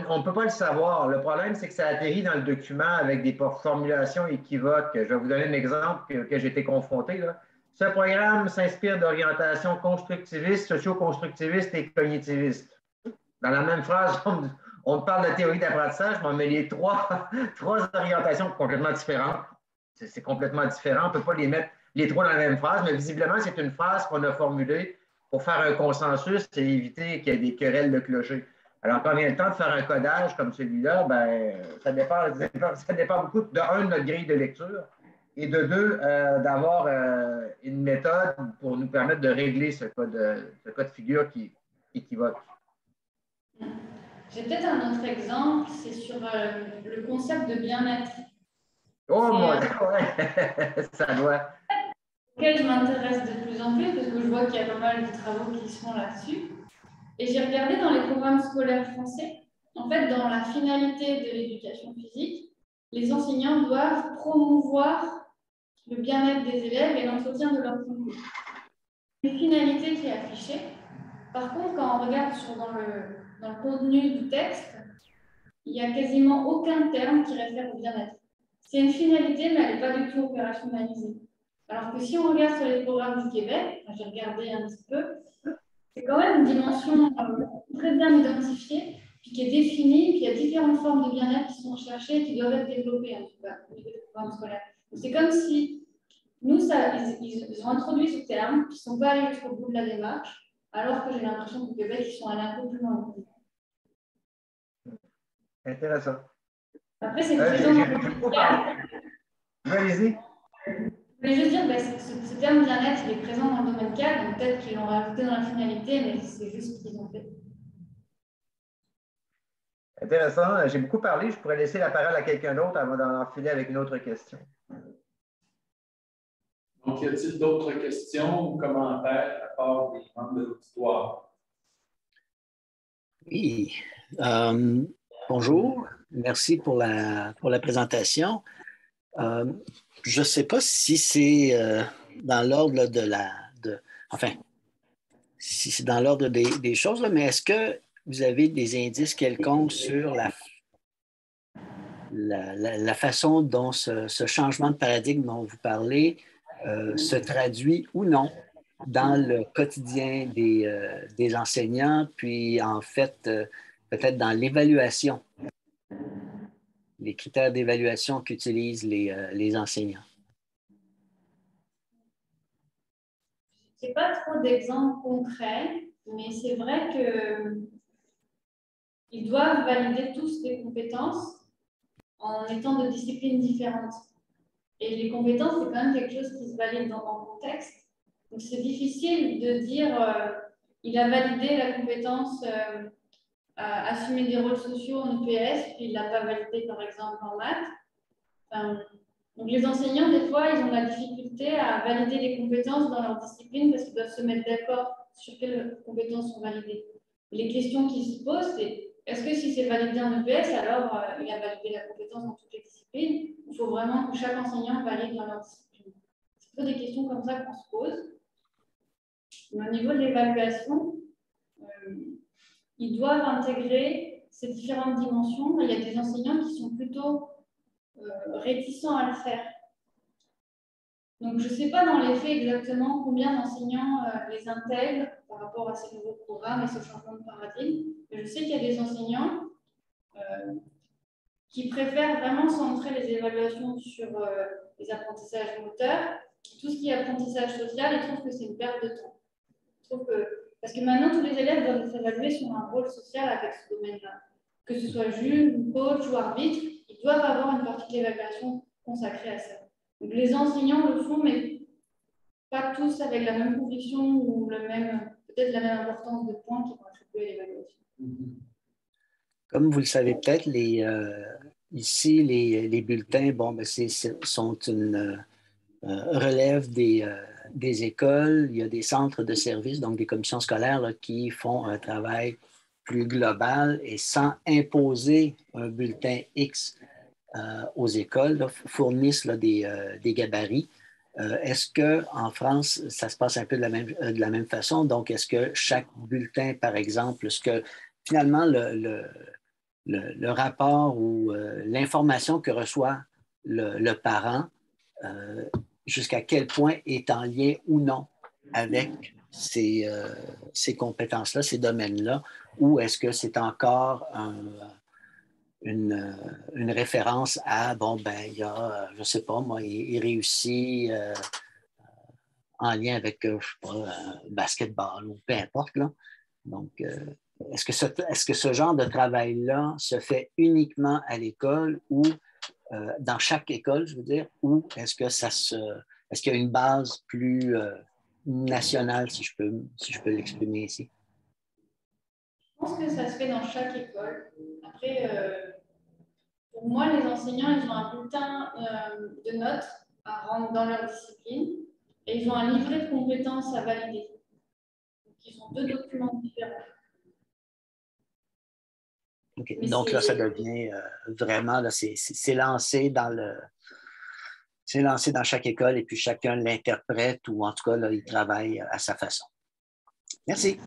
on ne peut pas le savoir. Le problème, c'est que ça atterrit dans le document avec des formulations équivoques. Je vais vous donner un exemple que j'ai été confronté, là. Ce programme s'inspire d'orientations constructivistes, socio-constructivistes et cognitivistes. Dans la même phrase, on parle de théorie d'apprentissage, mais on met les trois orientations complètement différentes. C'est complètement différent. On ne peut pas les mettre les trois dans la même phrase, mais visiblement, c'est une phrase qu'on a formulée pour faire un consensus et éviter qu'il y ait des querelles de clocher. Alors, quand vient le temps de faire un codage comme celui-là, ben, ça dépend beaucoup, de un, de notre grille de lecture, et de deux, d'avoir une méthode pour nous permettre de régler ce cas de figure qui équivoque. J'ai peut-être un autre exemple, c'est sur le concept de bien-être. Oh mon Dieu, ouais, ça doit. Auquel je m'intéresse de plus en plus parce que je vois qu'il y a pas mal de travaux qui se font là-dessus. Et j'ai regardé dans les programmes scolaires français, en fait, dans la finalité de l'éducation physique, les enseignants doivent promouvoir le bien-être des élèves et l'entretien de leur santé. C'est une finalité qui est affichée. Par contre, quand on regarde dans le contenu du texte, il n'y a quasiment aucun terme qui réfère au bien-être. C'est une finalité, mais elle n'est pas du tout opérationnalisée. Alors que si on regarde sur les programmes du Québec, j'ai regardé un petit peu, c'est quand même une dimension très bien identifiée, puis qui est définie, puis il y a différentes formes de bien-être qui sont recherchées et qui doivent être développées, en tout cas, au niveau des programmes scolaires. C'est comme si nous, ils ont introduit ce terme, puis ils ne sont pas allés jusqu'au bout de la démarche, alors que j'ai l'impression qu'au Québec, ils sont allés un peu plus loin. Intéressant. Après, c'est présent dans le domaine. Allez-y. Je voulais juste dire, ce terme bien-être, il est présent dans le domaine 4, donc peut-être qu'ils l'ont rajouté dans la finalité, mais c'est juste ce qu'ils ont fait. Intéressant. J'ai beaucoup parlé. Je pourrais laisser la parole à quelqu'un d'autre avant d'en enfiler avec une autre question. Donc, y a-t-il d'autres questions ou commentaires à part des membres de l'auditoire? Oui. Bonjour. Merci pour la présentation. Je ne sais pas si c'est dans l'ordre si c'est dans l'ordre des choses, là, mais est-ce que vous avez des indices quelconques sur la façon dont ce changement de paradigme dont vous parlez se traduit ou non dans le quotidien des enseignants, puis en fait, peut-être dans l'évaluation les critères d'évaluation qu'utilisent les enseignants? Je n'ai pas trop d'exemples concrets, mais c'est vrai qu'ils doivent valider tous les compétences en étant de disciplines différentes. Et les compétences, c'est quand même quelque chose qui se valide dans le contexte. Donc, c'est difficile de dire il a validé la compétence à assumer des rôles sociaux en EPS, puis il ne l'a pas validé, par exemple, en maths. Donc, les enseignants, des fois, ils ont la difficulté à valider les compétences dans leur discipline parce qu'ils doivent se mettre d'accord sur quelles compétences sont validées. Les questions qui se posent, c'est est-ce que si c'est validé en EPS, alors il a validé la compétence dans toutes les disciplines? Il faut vraiment que chaque enseignant valide dans leur discipline. C'est plutôt des questions comme ça qu'on se pose. Mais au niveau de l'évaluation, ils doivent intégrer ces différentes dimensions. Il y a des enseignants qui sont plutôt réticents à le faire. Donc, je ne sais pas dans les faits exactement combien d'enseignants les intègrent par rapport à ces nouveaux programmes et ce changement de paradigme. Mais je sais qu'il y a des enseignants qui préfèrent vraiment centrer les évaluations sur les apprentissages moteurs. Tout ce qui est apprentissage social, ils trouvent que c'est une perte de temps. Parce que maintenant, tous les élèves doivent être évalués sur un rôle social avec ce domaine-là. Que ce soit juge, coach ou arbitre, ils doivent avoir une partie de l'évaluation consacrée à ça. Donc, les enseignants le font, mais pas tous avec la même conviction ou peut-être la même importance de points qui vont attribuer à l'évaluation. Comme vous le savez peut-être, ici, les bulletins sont une relève des écoles. Il y a des centres de services, donc des commissions scolaires là, qui font un travail plus global et sans imposer un bulletin X aux écoles, là, fournissent là, des gabarits. Est-ce qu'en France, ça se passe un peu de la même façon? Donc, est-ce que chaque bulletin, par exemple, est-ce que finalement le rapport ou l'information que reçoit le parent, jusqu'à quel point est en lien ou non avec ces compétences-là, ces domaines-là, ou est-ce que c'est encore une référence à, il y a, je ne sais pas, moi, il réussit en lien avec, je ne sais pas, basketball ou peu importe, là. Donc, est-ce que ce genre de travail-là se fait uniquement à l'école ou dans chaque école, je veux dire, ou est-ce qu'il y a une base plus nationale, si je peux l'exprimer ici? Je pense que ça se fait dans chaque école. Après, pour moi, les enseignants, ils ont un bulletin de notes à rendre dans leur discipline et ils ont un livret de compétences à valider. Donc, ils ont deux documents différents. Okay. Donc là, ça devient vraiment, là, c'est lancé c'est lancé dans chaque école et puis chacun l'interprète ou en tout cas, là, il travaille à sa façon. Merci.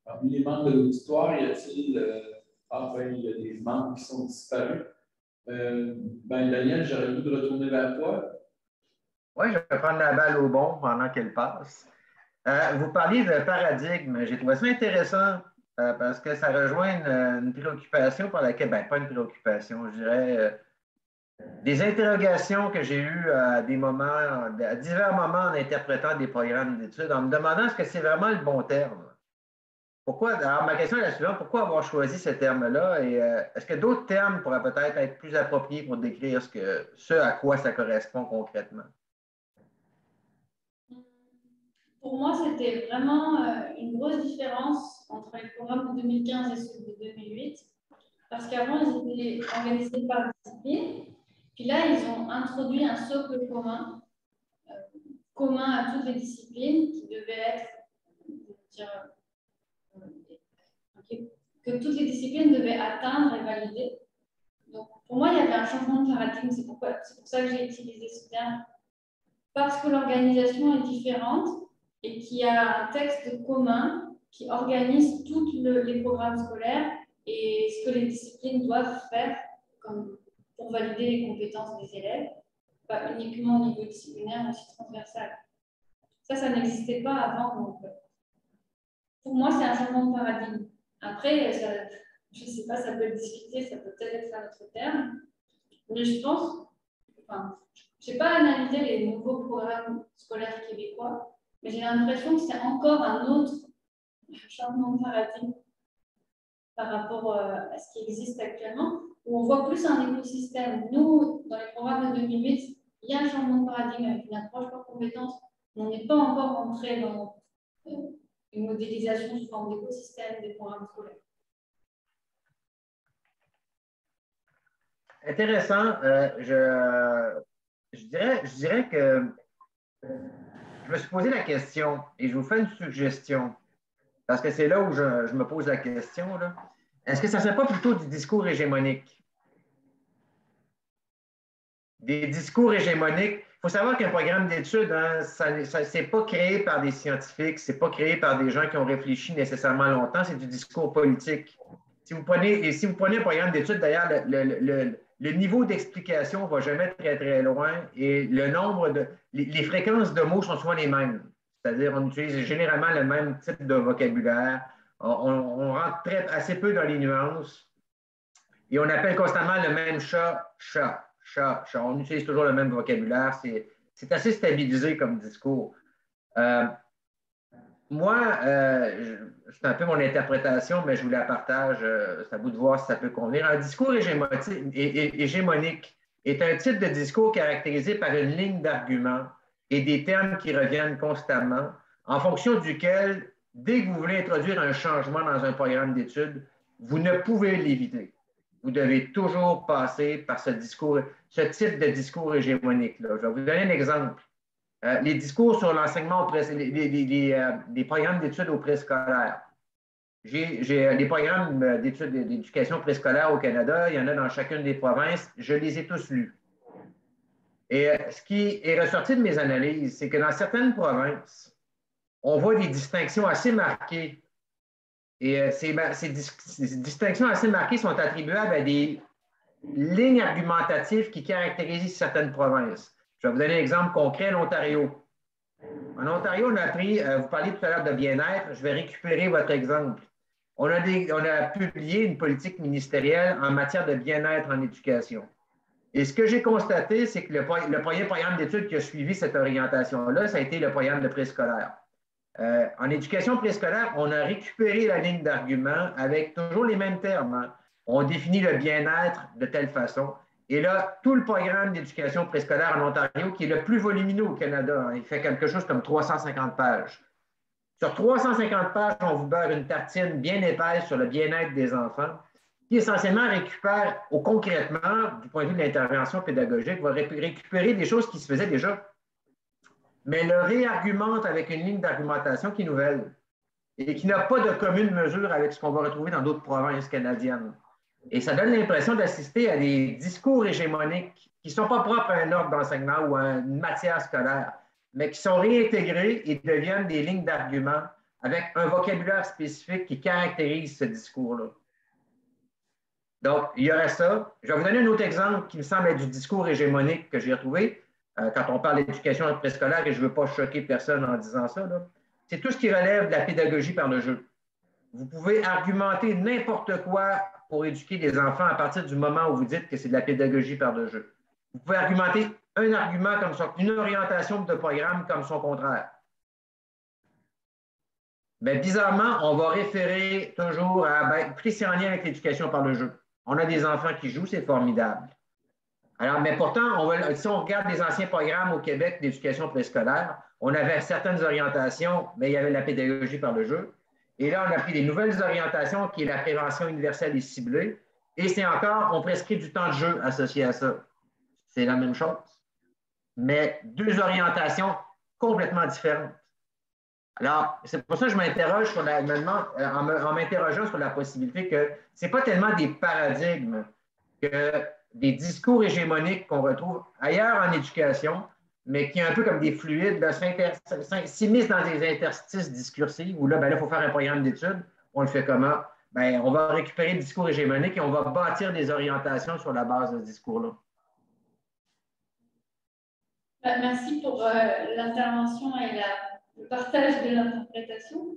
Parmi les membres de l'auditoire, y a-t-il il y a des membres qui sont disparus. Daniel, j'aurais voulu de retourner vers toi. Oui, je vais prendre la balle au bon pendant qu'elle passe. Vous parliez de paradigme. J'ai trouvé ça intéressant parce que ça rejoint une préoccupation par laquelle, pas une préoccupation, je dirais, des interrogations que j'ai eues à divers moments en interprétant des programmes d'études, en me demandant est-ce que c'est vraiment le bon terme. Pourquoi, alors ma question est la suivante, pourquoi avoir choisi ce terme-là et est-ce que d'autres termes pourraient peut-être être plus appropriés pour décrire ce à quoi ça correspond concrètement? Pour moi, c'était vraiment une grosse différence entre les programmes de 2015 et ceux de 2008, parce qu'avant, ils étaient organisés par discipline, puis là, ils ont introduit un socle commun, commun à toutes les disciplines, qui devait être, que toutes les disciplines devaient atteindre et valider. Donc, pour moi, il y avait un changement de paradigme, c'est pour ça que j'ai utilisé ce terme, parce que l'organisation est différente et qu'il y a un texte commun qui organise tous les programmes scolaires et ce que les disciplines doivent faire pour valider les compétences des élèves, pas uniquement au niveau disciplinaire, mais aussi transversal. Ça n'existait pas avant. Donc, pour moi, c'est un changement de paradigme. Après, je ne sais pas, ça peut être discuté, ça peut peut-être être un autre terme, mais je pense, enfin, je n'ai pas analysé les nouveaux programmes scolaires québécois, mais j'ai l'impression que c'est encore un autre changement de paradigme par rapport à ce qui existe actuellement, où on voit plus un écosystème. Nous, dans les programmes de 2008, il y a un changement de paradigme avec une approche par compétences. On n'est pas encore entré dans une modélisation sous forme d'écosystème des programmes scolaires. Intéressant. Je dirais que je me suis posé la question et je vous fais une suggestion, parce que c'est là où je me pose la question. Est-ce que ça ne serait pas plutôt du discours hégémonique? Des discours hégémoniques. Il faut savoir qu'un programme d'études, hein, c'est pas créé par des scientifiques, c'est pas créé par des gens qui ont réfléchi nécessairement longtemps, c'est du discours politique. Si vous prenez un programme d'études, d'ailleurs, le niveau d'explication ne va jamais très, très loin et le nombre de. Les fréquences de mots sont souvent les mêmes. C'est-à-dire, on utilise généralement le même type de vocabulaire. On rentre assez peu dans les nuances et on appelle constamment le même chat, chat. On utilise toujours le même vocabulaire. C'est assez stabilisé comme discours. Moi, c'est un peu mon interprétation, mais je vous la partage. C'est à vous de voir si ça peut convenir. Un discours hégémonique est un type de discours caractérisé par une ligne d'argument et des termes qui reviennent constamment, en fonction duquel, dès que vous voulez introduire un changement dans un programme d'études, vous ne pouvez l'éviter. Vous devez toujours passer par ce type de discours hégémonique-là. Je vais vous donner un exemple. Les discours sur l'enseignement, les programmes d'études au préscolaire. J'ai des programmes d'études d'éducation préscolaire au Canada, il y en a dans chacune des provinces, je les ai tous lus. Et ce qui est ressorti de mes analyses, c'est que dans certaines provinces, on voit des distinctions assez marquées. Et ces distinctions assez marquées sont attribuables à des lignes argumentatives qui caractérisent certaines provinces. Je vais vous donner un exemple concret, l'Ontario. En Ontario, on a appris, vous parliez tout à l'heure de bien-être, je vais récupérer votre exemple. On a publié une politique ministérielle en matière de bien-être en éducation. Et ce que j'ai constaté, c'est que le premier programme d'études qui a suivi cette orientation-là, ça a été le programme de préscolaire. En éducation préscolaire, on a récupéré la ligne d'argument avec toujours les mêmes termes. Hein. On définit le bien-être de telle façon. Et là, tout le programme d'éducation préscolaire en Ontario, qui est le plus volumineux au Canada, hein, il fait quelque chose comme 350 pages. Sur 350 pages, on vous beurre une tartine bien épaisse sur le bien-être des enfants, qui essentiellement récupère, concrètement, du point de vue de l'intervention pédagogique, va récupérer des choses qui se faisaient déjà, mais le réargumente avec une ligne d'argumentation qui est nouvelle et qui n'a pas de commune mesure avec ce qu'on va retrouver dans d'autres provinces canadiennes. Et ça donne l'impression d'assister à des discours hégémoniques qui ne sont pas propres à un ordre d'enseignement ou à une matière scolaire, mais qui sont réintégrés et deviennent des lignes d'argument avec un vocabulaire spécifique qui caractérise ce discours-là. Donc, il y aurait ça. Je vais vous donner un autre exemple qui me semble être du discours hégémonique que j'ai retrouvé quand on parle d'éducation préscolaire, et je ne veux pas choquer personne en disant ça. C'est tout ce qui relève de la pédagogie par le jeu. Vous pouvez argumenter n'importe quoi pour éduquer les enfants à partir du moment où vous dites que c'est de la pédagogie par le jeu. Vous pouvez argumenter un argument comme ça, une orientation de programme comme son contraire. Mais bizarrement, on va référer toujours à, écoutez, c'est en lien avec l'éducation par le jeu. On a des enfants qui jouent, c'est formidable. Alors, mais pourtant, si on regarde les anciens programmes au Québec d'éducation préscolaire, on avait certaines orientations, mais il y avait la pédagogie par le jeu. Et là, on a pris des nouvelles orientations qui est la prévention universelle et ciblée. Et c'est encore, on prescrit du temps de jeu associé à ça. C'est la même chose. Mais deux orientations complètement différentes. Alors, c'est pour ça que je m'interroge sur en m'interrogeant sur la possibilité que ce n'est pas tellement des paradigmes que des discours hégémoniques qu'on retrouve ailleurs en éducation, mais qui est un peu comme des fluides, s'immiscent dans des interstices discursifs où là, il faut faire un programme d'études. On le fait comment? On va récupérer le discours hégémonique et on va bâtir des orientations sur la base de ce discours-là. Merci pour l'intervention et le partage de l'interprétation.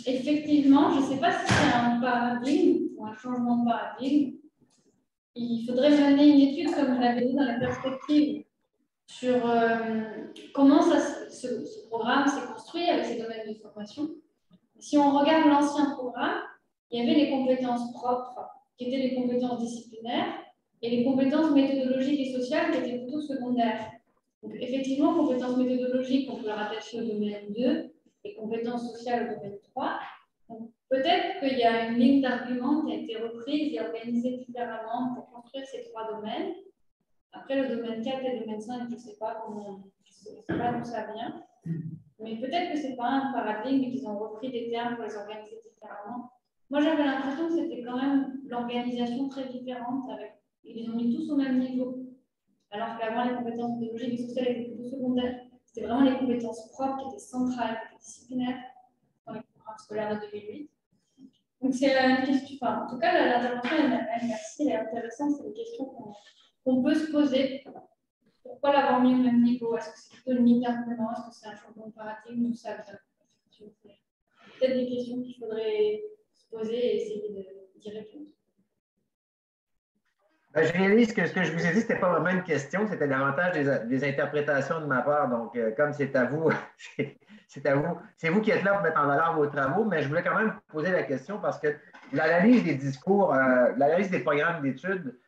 Effectivement, je ne sais pas si c'est un paradigme ou un changement de paradigme. Il faudrait mener une étude, comme je l'avais dit dans la perspective, sur comment ce programme s'est construit avec ces domaines de formation. Si on regarde l'ancien programme, il y avait les compétences propres, qui étaient les compétences disciplinaires, et les compétences méthodologiques et sociales, qui étaient plutôt secondaires. Donc, effectivement, compétences méthodologiques, on peut les rattacher au domaine 2, et compétences sociales au domaine 3. Donc, peut-être qu'il y a une ligne d'argument qui a été reprise et organisée différemment pour construire ces 3 domaines. Après, le domaine 4 et le domaine 5, je ne sais pas d'où ça vient. Mais peut-être que ce n'est pas un paradigme et qu'ils ont repris des termes pour les organiser différemment. Moi, j'avais l'impression que c'était quand même l'organisation très différente. Ils les ont mis tous au même niveau. Alors qu'avant, les compétences biologiques et sociales étaient plutôt secondaires. C'était vraiment les compétences propres qui étaient centrales, qui étaient disciplinaires dans les programmes scolaires de 2008. Donc, c'est une question. Enfin, en tout cas, l'intervention, merci, elle est intéressante. C'est une question qu'on peut se poser. Pourquoi l'avoir mis au même niveau? Est-ce que c'est plutôt une ligne d'argument? Est-ce que c'est un changement de paradigme ou ça vient? Peut-être des questions qu'il faudrait se poser et essayer d'y répondre. Ben, je réalise que ce que je vous ai dit, ce n'était pas vraiment une question, c'était davantage des interprétations de ma part. Donc, comme c'est à vous, c'est vous qui êtes là pour mettre en valeur vos travaux, mais je voulais quand même vous poser la question parce que l'analyse des discours, l'analyse des programmes d'études,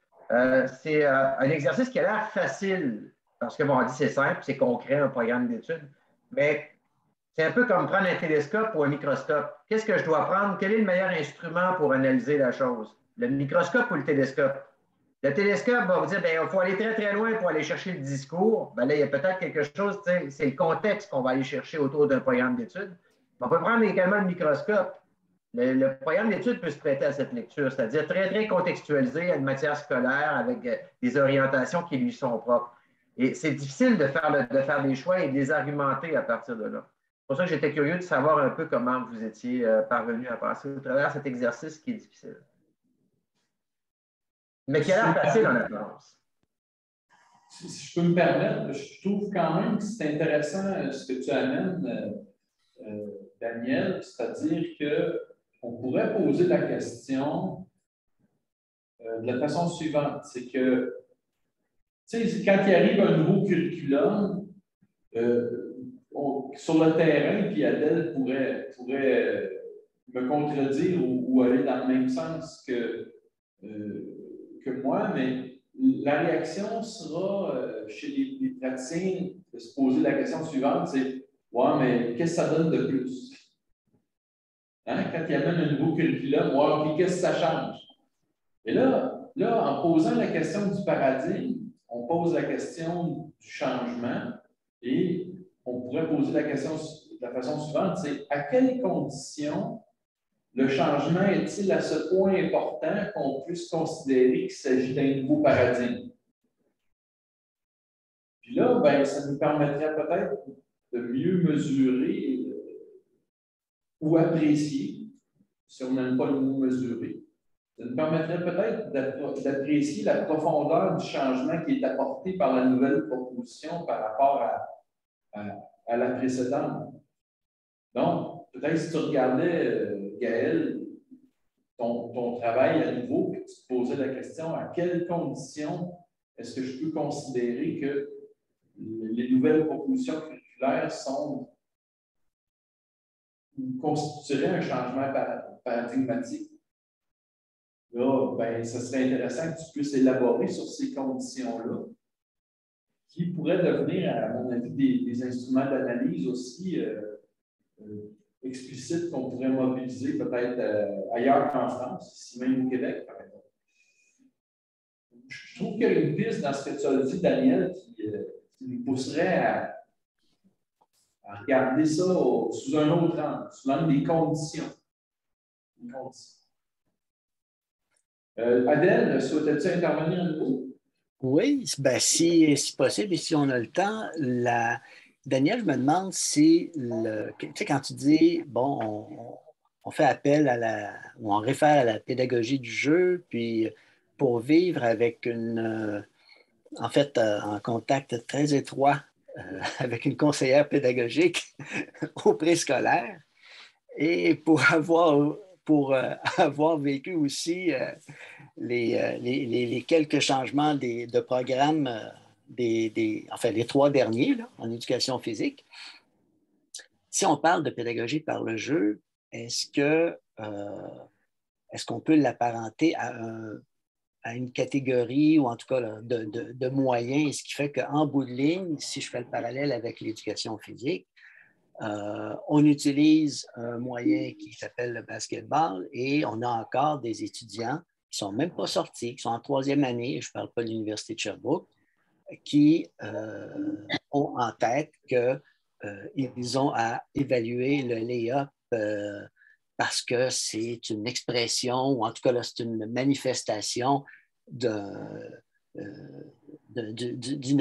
c'est un exercice qui a l'air facile parce que, bon, on dit c'est simple, c'est concret, un programme d'études, mais c'est un peu comme prendre un télescope ou un microscope. Qu'est-ce que je dois prendre? Quel est le meilleur instrument pour analyser la chose? Le microscope ou le télescope? Le télescope va vous dire, il faut aller très, très loin pour aller chercher le discours. Là, il y a peut-être quelque chose, c'est le contexte qu'on va aller chercher autour d'un programme d'études. On peut prendre également le microscope. Le programme d'études peut se prêter à cette lecture, c'est-à-dire très, très contextualisé à une matière scolaire avec des orientations qui lui sont propres. Et c'est difficile de faire des choix et de les argumenter à partir de là. C'est pour ça que j'étais curieux de savoir un peu comment vous étiez parvenu à passer au travers de cet exercice qui est difficile. Mais qui a l'air facile en apparence. Si je peux me permettre, je trouve quand même que c'est intéressant ce que tu amènes, Daniel, c'est-à-dire qu'on pourrait poser la question de la façon suivante, c'est que, tu sais, quand il arrive un nouveau curriculum, sur le terrain, puis Adèle pourrait me contredire ou aller dans le même sens que moi, mais la réaction sera chez les praticiens de se poser la question suivante, c'est « Ouais, mais qu'est-ce que ça donne de plus? » Hein? Quand il y a même un nouveau curriculum, « Ouais, puis qu'est-ce que ça change? » Et là, en posant la question du paradigme, on pose la question du changement et on pourrait poser la question de la façon suivante, c'est à quelles conditions le changement est-il à ce point important qu'on puisse considérer qu'il s'agit d'un nouveau paradigme? Puis là, ben, ça nous permettrait peut-être de mieux mesurer ou apprécier, si on n'aime pas le mot mesurer. Ça nous permettrait peut-être d'apprécier la profondeur du changement qui est apporté par la nouvelle proposition par rapport à la précédente. Donc, peut-être si tu regardais, Gaël, ton travail à nouveau, puis tu te posais la question à quelles conditions est-ce que je peux considérer que les nouvelles propositions curriculaires constitueraient un changement paradigmatique. Là, ben, ce serait intéressant que tu puisses élaborer sur ces conditions-là, qui pourraient devenir, à mon avis, des instruments d'analyse aussi explicites qu'on pourrait mobiliser peut-être ailleurs qu'en France, ici même au Québec, par exemple. Je trouve qu'il y a une piste dans ce que tu as dit, Daniel, qui nous pousserait à regarder ça sous un autre angle, sous l'angle des conditions. Adèle, souhaitais-tu intervenir un peu? Oui, ben, si possible et si on a le temps, Daniel, je me demande si, tu sais, quand tu dis, bon, on fait appel ou on réfère à la pédagogie du jeu, puis pour vivre avec en contact très étroit avec une conseillère pédagogique au préscolaire, et pour avoir vécu aussi les quelques changements de programme, enfin les 3 derniers là, en éducation physique, si on parle de pédagogie par le jeu, est-ce qu'on peut l'apparenter à une catégorie ou en tout cas là, de moyens, ce qui fait qu'en bout de ligne, si je fais le parallèle avec l'éducation physique, on utilise un moyen qui s'appelle le basketball et on a encore des étudiants qui ne sont même pas sortis, qui sont en 3e année, je ne parle pas de l'Université de Sherbrooke, qui ont en tête qu'ils ont à évaluer le lay-up parce que c'est une expression, ou en tout cas, là, c'est une manifestation d'une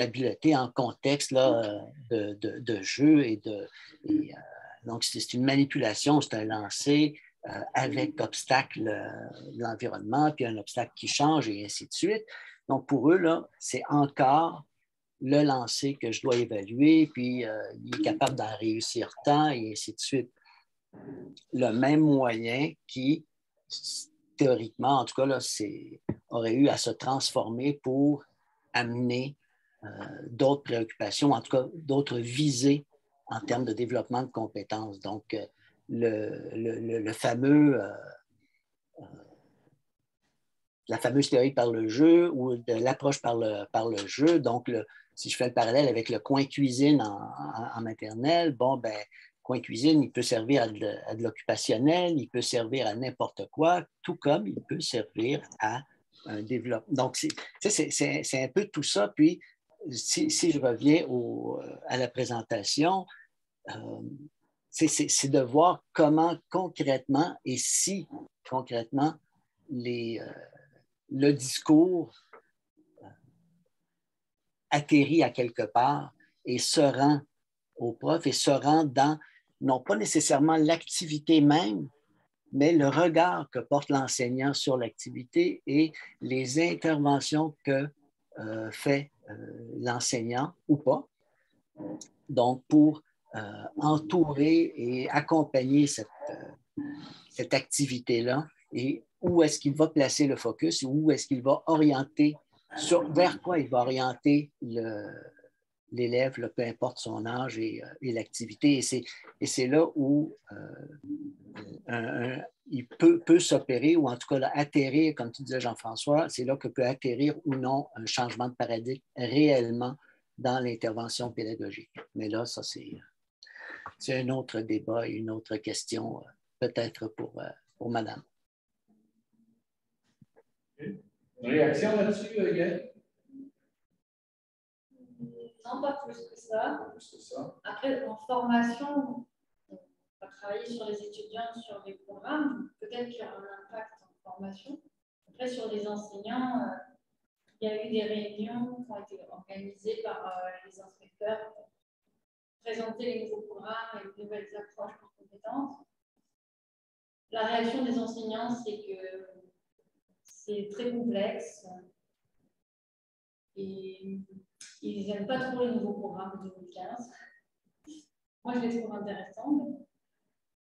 habileté en contexte là, de jeu. Donc, c'est une manipulation, c'est un lancer avec obstacle de l'environnement, puis un obstacle qui change, et ainsi de suite. Donc, pour eux, là, c'est encore le lancer que je dois évaluer, puis il est capable d'en réussir tant, et ainsi de suite. Le même moyen qui, théoriquement, en tout cas, là, aurait eu à se transformer pour amener d'autres préoccupations, en tout cas d'autres visées en termes de développement de compétences. Donc, la fameuse théorie par le jeu ou de l'approche par le jeu. Donc, si je fais le parallèle avec le coin cuisine en maternelle, bon, ben, coin cuisine, il peut servir à de l'occupationnel, il peut servir à n'importe quoi, tout comme il peut servir à un développement. Donc, c'est un peu tout ça. Puis, si je reviens à la présentation, c'est de voir comment concrètement et si concrètement le discours atterrit à quelque part et se rend au prof et se rend dans, non pas nécessairement l'activité même, mais le regard que porte l'enseignant sur l'activité et les interventions que fait l'enseignant ou pas. Donc, pour entourer et accompagner cette activité-là et où est-ce qu'il va placer le focus, où est-ce qu'il va orienter, vers quoi il va orienter l'élève, peu importe son âge et l'activité. Et c'est là où il peut s'opérer, ou en tout cas là, atterrir, comme tu disais Jean-François, c'est là que peut atterrir ou non un changement de paradigme réellement dans l'intervention pédagogique. Mais là, ça, c'est un autre débat et une autre question, peut-être pour madame. Une réaction là-dessus, Gaëlle? Non, pas plus que ça. Plus que ça. Après, en formation, on va travailler sur les étudiants, sur les programmes. Peut-être qu'il y aura un impact en formation. Après, sur les enseignants, il y a eu des réunions qui ont été organisées par les inspecteurs pour présenter les nouveaux programmes et les nouvelles approches pour compétences. La réaction des enseignants, c'est que c'est très complexe et ils n'aiment pas trop les nouveaux programmes de 2015. Moi, je les trouve intéressants.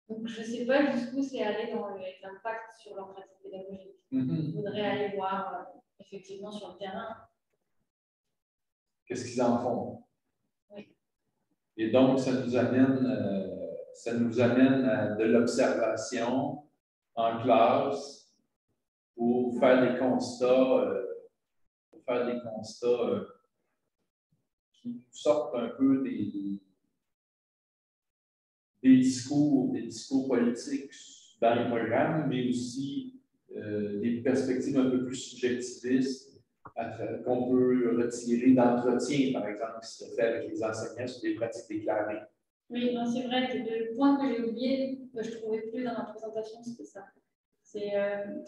Donc, je ne sais pas jusqu'où c'est allé dans l'impact sur leur pratique pédagogique. Je voudrais aller voir effectivement sur le terrain. Qu'est-ce qu'ils en font? Oui. Et donc, ça nous amène à de l'observation en classe pour faire des constats, qui sortent un peu des discours politiques dans les programmes, mais aussi des perspectives un peu plus subjectivistes qu'on peut retirer d'entretien, par exemple, qui se fait avec les enseignants sur des pratiques déclarées. Oui, c'est vrai que le point que j'ai oublié, que je ne trouvais plus dans la présentation, c'était ça. C'est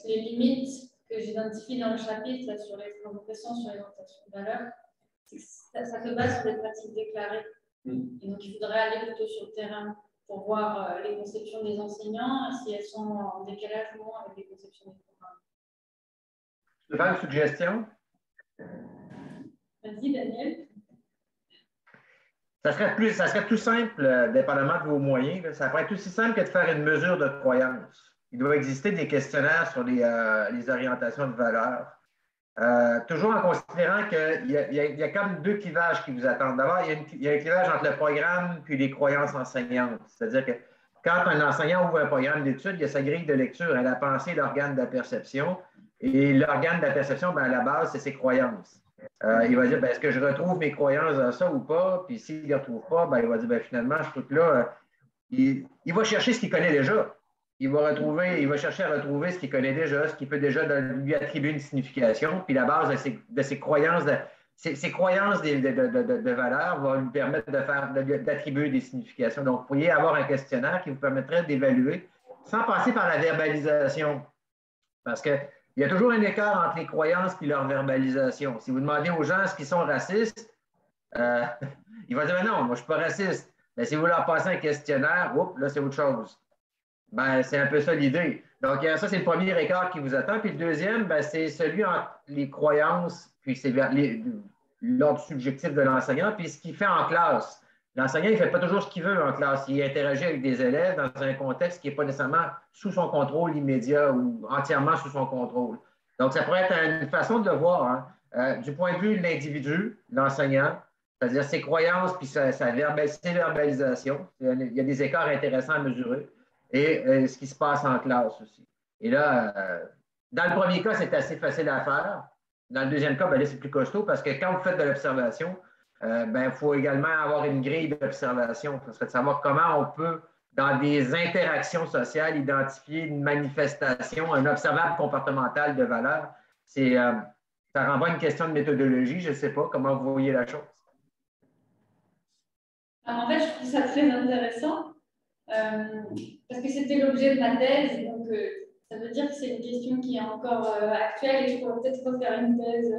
les limites que j'identifie dans le chapitre sur les provocations, sur les orientations de valeur. Ça se base sur des pratiques déclarées. Et donc, il faudrait aller plutôt sur le terrain pour voir les conceptions des enseignants, si elles sont en décalage ou non avec les conceptions des programmes. Je peux faire une suggestion? Vas-y, Daniel. Ça serait tout simple, dépendamment de vos moyens. Là. Ça pourrait être aussi simple que de faire une mesure de croyance. Il doit exister des questionnaires sur les orientations de valeur. Toujours en considérant qu'il y a comme deux clivages qui vous attendent. D'abord, il y a un clivage entre le programme et les croyances enseignantes. C'est-à-dire que quand un enseignant ouvre un programme d'études, il y a sa grille de lecture, la pensée, l'organe de la perception. Et l'organe de la perception, à la base, c'est ses croyances. Il va dire, est-ce que je retrouve mes croyances dans ça ou pas? Puis s'il ne les retrouve pas, il va dire, finalement, ce truc-là, il va chercher ce qu'il connaît déjà. Il va chercher à retrouver ce qu'il connaît déjà, ce qui peut déjà lui attribuer une signification. Puis la base de ses croyances, ses croyances de valeur va lui permettre d'attribuer des significations. Donc, vous pourriez avoir un questionnaire qui vous permettrait d'évaluer sans passer par la verbalisation. Parce qu'il y a toujours un écart entre les croyances et leur verbalisation. Si vous demandez aux gens est-ce qu'ils sont racistes, ils vont dire non, moi je ne suis pas raciste. Mais si vous leur passez un questionnaire, là, c'est autre chose. C'est un peu ça l'idée. Donc, ça, c'est le premier écart qui vous attend. Puis le deuxième, c'est celui entre les croyances, puis c'est l'ordre subjectif de l'enseignant, puis ce qu'il fait en classe. L'enseignant, il ne fait pas toujours ce qu'il veut en classe. Il interagit avec des élèves dans un contexte qui n'est pas nécessairement sous son contrôle immédiat ou entièrement sous son contrôle. Donc, ça pourrait être une façon de le voir. Du point de vue de l'individu, l'enseignant, c'est-à-dire ses croyances puis ses verbalisations. Il y a des écarts intéressants à mesurer. Et ce qui se passe en classe aussi. Et là, dans le premier cas, c'est assez facile à faire. Dans le deuxième cas, là, c'est plus costaud parce que quand vous faites de l'observation, il faut également avoir une grille d'observation. Ça serait de savoir comment on peut, dans des interactions sociales, identifier une manifestation, un observable comportemental de valeur. Ça renvoie à une question de méthodologie. Je ne sais pas comment vous voyez la chose. Alors, en fait, je trouve ça très intéressant. Parce que c'était l'objet de ma thèse, donc ça veut dire que c'est une question qui est encore actuelle et je pourrais peut-être refaire une thèse,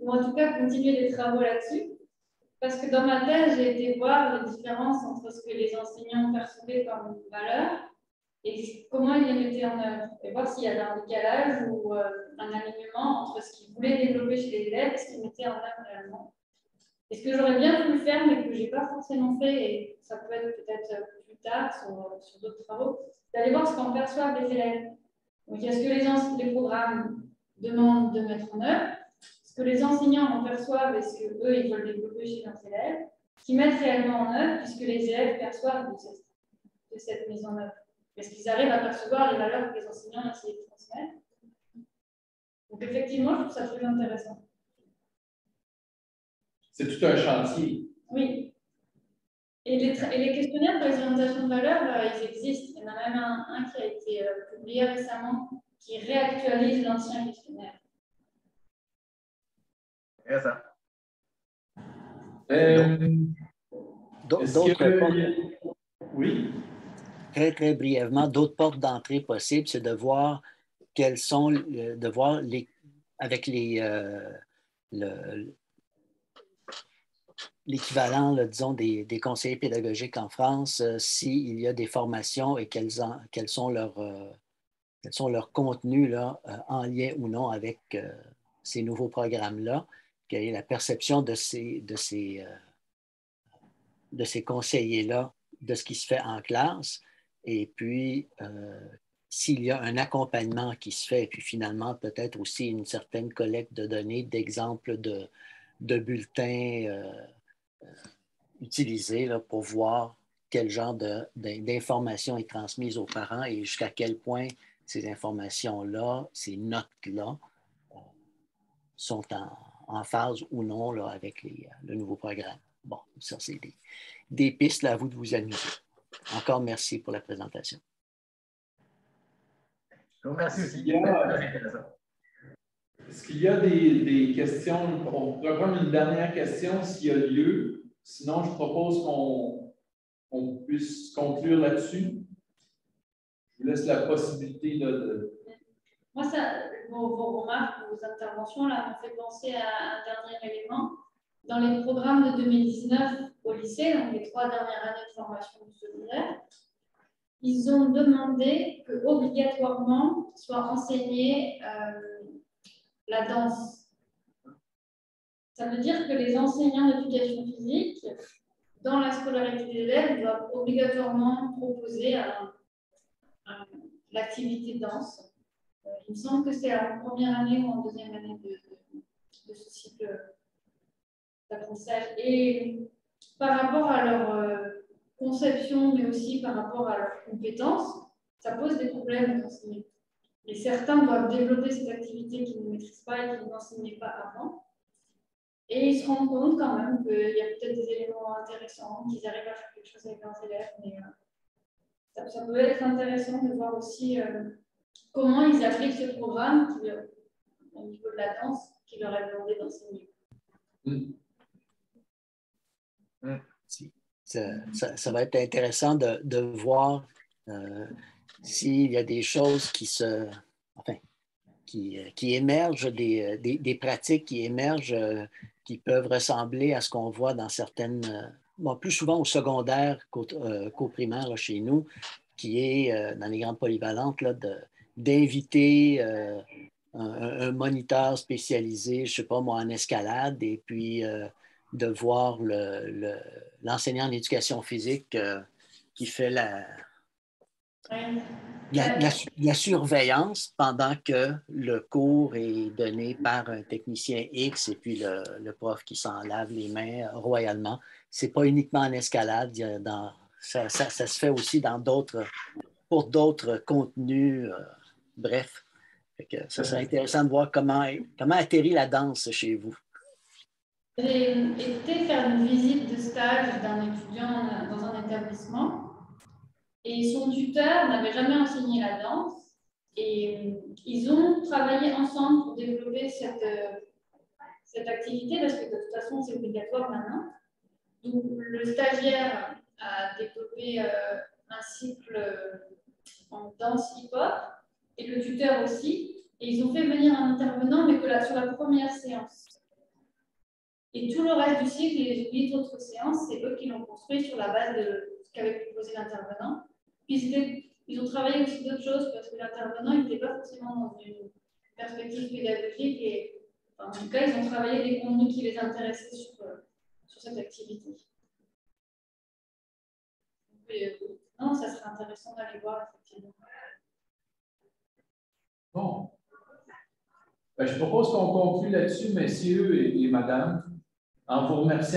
ou en tout cas continuer les travaux là-dessus. Parce que dans ma thèse, j'ai été voir les différences entre ce que les enseignants percevaient comme valeur et comment ils les mettaient en œuvre, et voir s'il y avait un décalage ou un alignement entre ce qu'ils voulaient développer chez les élèves et ce qu'ils mettaient en œuvre réellement. Et ce que j'aurais bien voulu faire, mais que je n'ai pas forcément fait, et ça peut être peut-être plus tard sur d'autres travaux, d'aller voir ce qu'en perçoivent les élèves. Donc, il y a ce que les programmes demandent de mettre en œuvre, ce que les enseignants en perçoivent et ce qu'eux, ils veulent développer chez leurs élèves, ce qu'ils mettent réellement en œuvre, puisque les élèves perçoivent de cette mise en œuvre. Est-ce qu'ils arrivent à percevoir les valeurs que les enseignants essaient de transmettre? Donc, effectivement, je trouve ça très intéressant. C'est tout un chantier. Oui. Et les questionnaires pour les orientations de valeur, ils existent. Il y en a même un qui a été publié récemment qui réactualise l'ancien questionnaire. C'est ça. Oui. Très, très brièvement, d'autres portes d'entrée possibles, c'est de voir quelles sont, avec l'équivalent, disons, des conseillers pédagogiques en France, s'il y a des formations et quels sont leurs contenus là, en lien ou non avec ces nouveaux programmes-là, quelle est la perception de ces conseillers-là, de ce qui se fait en classe, et puis s'il y a un accompagnement qui se fait, et puis finalement peut-être aussi une certaine collecte de données, d'exemples de bulletins utilisés là, pour voir quel genre d'informations est transmise aux parents et jusqu'à quel point ces informations-là, ces notes-là, sont en phase ou non là, avec le nouveau programme. Bon, ça, c'est des pistes là, à vous de vous amuser. Encore merci pour la présentation. Merci aussi. Est-ce qu'il y a des questions? On pourrait prendre une dernière question s'il y a lieu. Sinon, je propose qu'on puisse conclure là-dessus. Je vous laisse la possibilité de... Moi, vos remarques, vos interventions là, m'ont fait penser à un dernier élément. Dans les programmes de 2019 au lycée, donc les 3 dernières années de formation secondaire, ils ont demandé qu'obligatoirement soit enseignée la danse. Ça veut dire que les enseignants d'éducation physique dans la scolarité des élèves, doit obligatoirement proposer l'activité de danse. Il me semble que c'est en première année ou en deuxième année de ce cycle d'apprentissage. Et par rapport à leur conception, mais aussi par rapport à leurs compétences, ça pose des problèmes d'enseigner. Et certains doivent développer cette activité qu'ils ne maîtrisent pas et qu'ils n'enseignaient pas avant. Et ils se rendent compte quand même qu'il y a peut-être des éléments intéressants, qu'ils arrivent à faire quelque chose avec leurs élèves. Mais ça peut être intéressant de voir aussi comment ils appliquent ce programme au niveau de la danse qui leur est demandé d'enseigner. Ça va être intéressant de voir s'il y a des choses qui émergent, des pratiques qui émergent qui peuvent ressembler à ce qu'on voit dans certaines, plus souvent au secondaire qu'au primaire là, chez nous, qui est dans les grandes polyvalentes, d'inviter un moniteur spécialisé, je ne sais pas moi, en escalade, et puis de voir l'enseignant d'éducation physique qui fait la surveillance pendant que le cours est donné par un technicien X et puis le prof qui s'en lave les mains royalement. Ce n'est pas uniquement en escalade, ça se fait aussi pour d'autres contenus. Bref, ça serait intéressant de voir comment atterrit la danse chez vous. J'ai été faire une visite de stage d'un étudiant dans un établissement. Et son tuteur n'avait jamais enseigné la danse. Et ils ont travaillé ensemble pour développer cette activité, parce que de toute façon, c'est obligatoire maintenant. Donc, le stagiaire a développé un cycle en danse hip-hop, et le tuteur aussi. Et ils ont fait venir un intervenant, mais sur la première séance. Et tout le reste du cycle, les 8 autres séances, c'est eux qui l'ont construit sur la base de ce qu'avait proposé l'intervenant. Puis ils ont travaillé aussi d'autres choses parce que l'intervenant n'était pas forcément dans une perspective pédagogique et en tout cas, ils ont travaillé des contenus qui les intéressaient sur cette activité. Non, ça serait intéressant d'aller voir effectivement. Bon. Je propose qu'on conclue là-dessus, messieurs et madame, en vous remerciant.